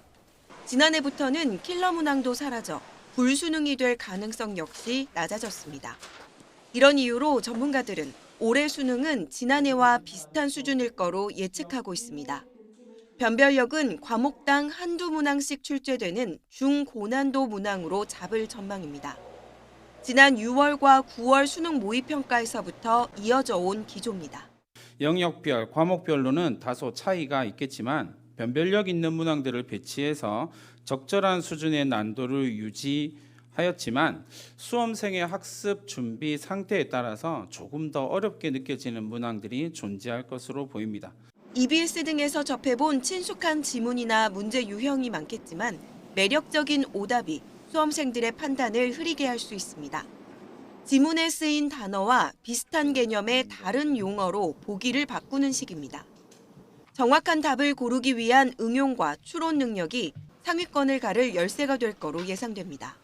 지난해부터는 킬러 문항도 사라져 불수능이 될 가능성 역시 낮아졌습니다. 이런 이유로 전문가들은 올해 수능은 지난해와 비슷한 수준일 거로 예측하고 있습니다. 변별력은 과목당 한두 문항씩 출제되는 중고난도 문항으로 잡을 전망입니다. 지난 6월과 9월 수능 모의평가에서부터 이어져 온 기조입니다. 영역별, 과목별로는 다소 차이가 있겠지만 변별력 있는 문항들을 배치해서 적절한 수준의 난도를 유지하였지만 수험생의 학습 준비 상태에 따라서 조금 더 어렵게 느껴지는 문항들이 존재할 것으로 보입니다. EBS 등에서 접해본 친숙한 지문이나 문제 유형이 많겠지만 매력적인 오답이 수험생들의 판단을 흐리게 할 수 있습니다. 지문에 쓰인 단어와 비슷한 개념의 다른 용어로 보기를 바꾸는 식입니다. 정확한 답을 고르기 위한 응용과 추론 능력이 상위권을 가를 열쇠가 될 거로 예상됩니다.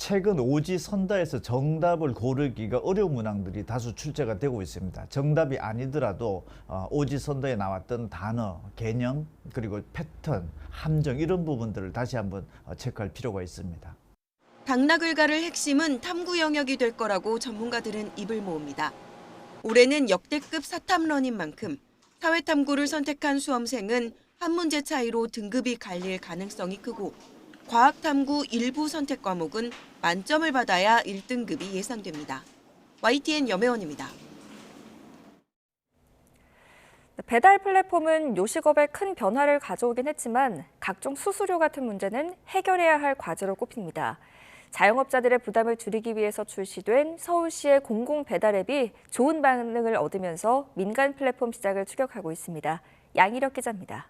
최근 오지선다에서 정답을 고르기가 어려운 문항들이 다수 출제가 되고 있습니다. 정답이 아니더라도 오지선다에 나왔던 단어, 개념, 그리고 패턴, 함정 이런 부분들을 다시 한번 체크할 필요가 있습니다. 당락을가를 핵심은 탐구 영역이 될 거라고 전문가들은 입을 모읍니다. 올해는 역대급 사탐런인 만큼 사회탐구를 선택한 수험생은 한 문제 차이로 등급이 갈릴 가능성이 크고 과학탐구 일부 선택 과목은 만점을 받아야 1등급이 예상됩니다. YTN 염혜원입니다. 배달 플랫폼은 요식업에 큰 변화를 가져오긴 했지만 각종 수수료 같은 문제는 해결해야 할 과제로 꼽힙니다. 자영업자들의 부담을 줄이기 위해서 출시된 서울시의 공공 배달 앱이 좋은 반응을 얻으면서 민간 플랫폼 시장을 추격하고 있습니다. 양희력 기자입니다.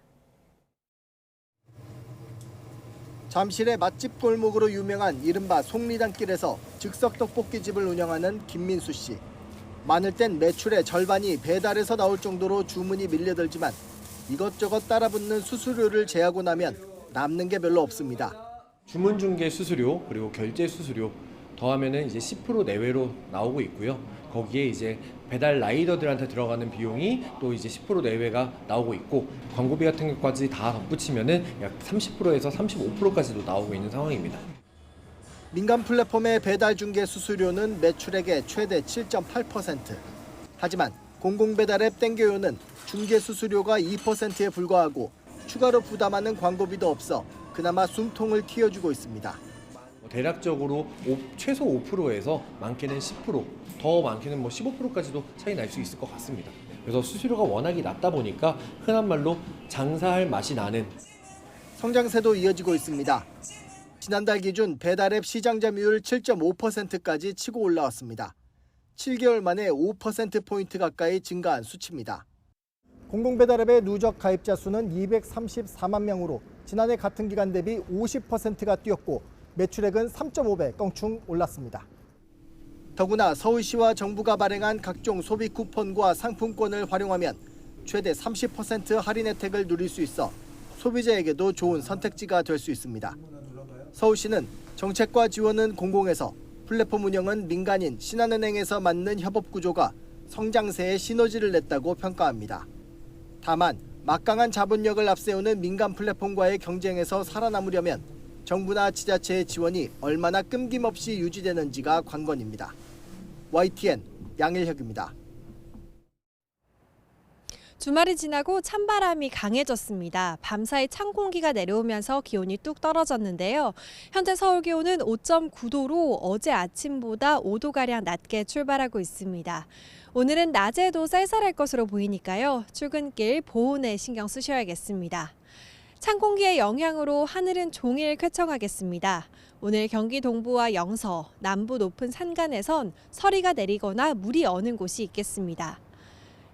잠실의 맛집 골목으로 유명한 이른바 속리단길에서 즉석 떡볶이집을 운영하는 김민수 씨. 많을 땐 매출의 절반이 배달에서 나올 정도로 주문이 밀려들지만 이것저것 따라붙는 수수료를 제하고 나면 남는 게 별로 없습니다. 주문 중개 수수료 그리고 결제 수수료 더하면은 이제 10% 내외로 나오고 있고요. 거기에 이제 배달 라이더들한테 들어가는 비용이 또 이제 10% 내외가 나오고 있고 광고비 같은 것까지 다 덧붙이면은 약 30%에서 35%까지도 나오고 있는 상황입니다. 민간 플랫폼의 배달 중개 수수료는 매출액의 최대 7.8%. 하지만 공공배달 앱 땡겨요는 중개 수수료가 2%에 불과하고 추가로 부담하는 광고비도 없어 그나마 숨통을 틔워주고 있습니다. 대략적으로 최소 5%에서 많게는 10%, 더 많게는 15%까지도 차이 날 수 있을 것 같습니다. 그래서 수수료가 워낙에 낮다 보니까 흔한 말로 장사할 맛이 나는 성장세도 이어지고 있습니다. 지난달 기준 배달앱 시장 점유율 7.5%까지 치고 올라왔습니다. 7개월 만에 5%포인트 가까이 증가한 수치입니다. 공공배달앱의 누적 가입자 수는 234만 명으로 지난해 같은 기간 대비 50%가 뛰었고 매출액은 3.5배 껑충 올랐습니다. 더구나 서울시와 정부가 발행한 각종 소비 쿠폰과 상품권을 활용하면 최대 30% 할인 혜택을 누릴 수 있어 소비자에게도 좋은 선택지가 될 수 있습니다. 서울시는 정책과 지원은 공공에서 플랫폼 운영은 민간인 신한은행에서 맞는 협업 구조가 성장세에 시너지를 냈다고 평가합니다. 다만 막강한 자본력을 앞세우는 민간 플랫폼과의 경쟁에서 살아남으려면 정부나 지자체의 지원이 얼마나 끊김없이 유지되는지가 관건입니다. YTN 양일혁입니다. 주말이 지나고 찬바람이 강해졌습니다. 밤사이 찬 공기가 내려오면서 기온이 뚝 떨어졌는데요. 현재 서울 기온은 5.9도로 어제 아침보다 5도가량 낮게 출발하고 있습니다. 오늘은 낮에도 쌀쌀할 것으로 보이니까요. 출근길 보온에 신경 쓰셔야겠습니다. 찬 공기의 영향으로 하늘은 종일 쾌청하겠습니다. 오늘 경기 동부와 영서, 남부 높은 산간에선 서리가 내리거나 물이 어는 곳이 있겠습니다.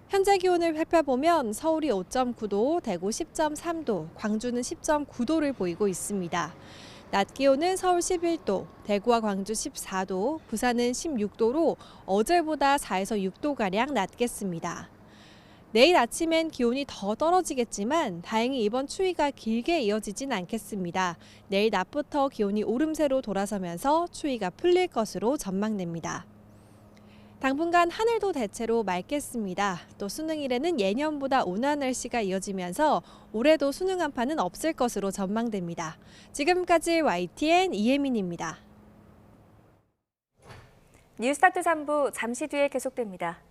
현재 기온을 살펴보면 서울이 5.9도, 대구 10.3도, 광주는 10.9도를 보이고 있습니다. 낮 기온은 서울 11도, 대구와 광주 14도, 부산은 16도로 어제보다 4에서 6도가량 낮겠습니다. 내일 아침엔 기온이 더 떨어지겠지만 다행히 이번 추위가 길게 이어지진 않겠습니다. 내일 낮부터 기온이 오름세로 돌아서면서 추위가 풀릴 것으로 전망됩니다. 당분간 하늘도 대체로 맑겠습니다. 또 수능일에는 예년보다 온화한 날씨가 이어지면서 올해도 수능 한파는 없을 것으로 전망됩니다. 지금까지 YTN 이혜민입니다. 뉴스타트 3부 잠시 뒤에 계속됩니다.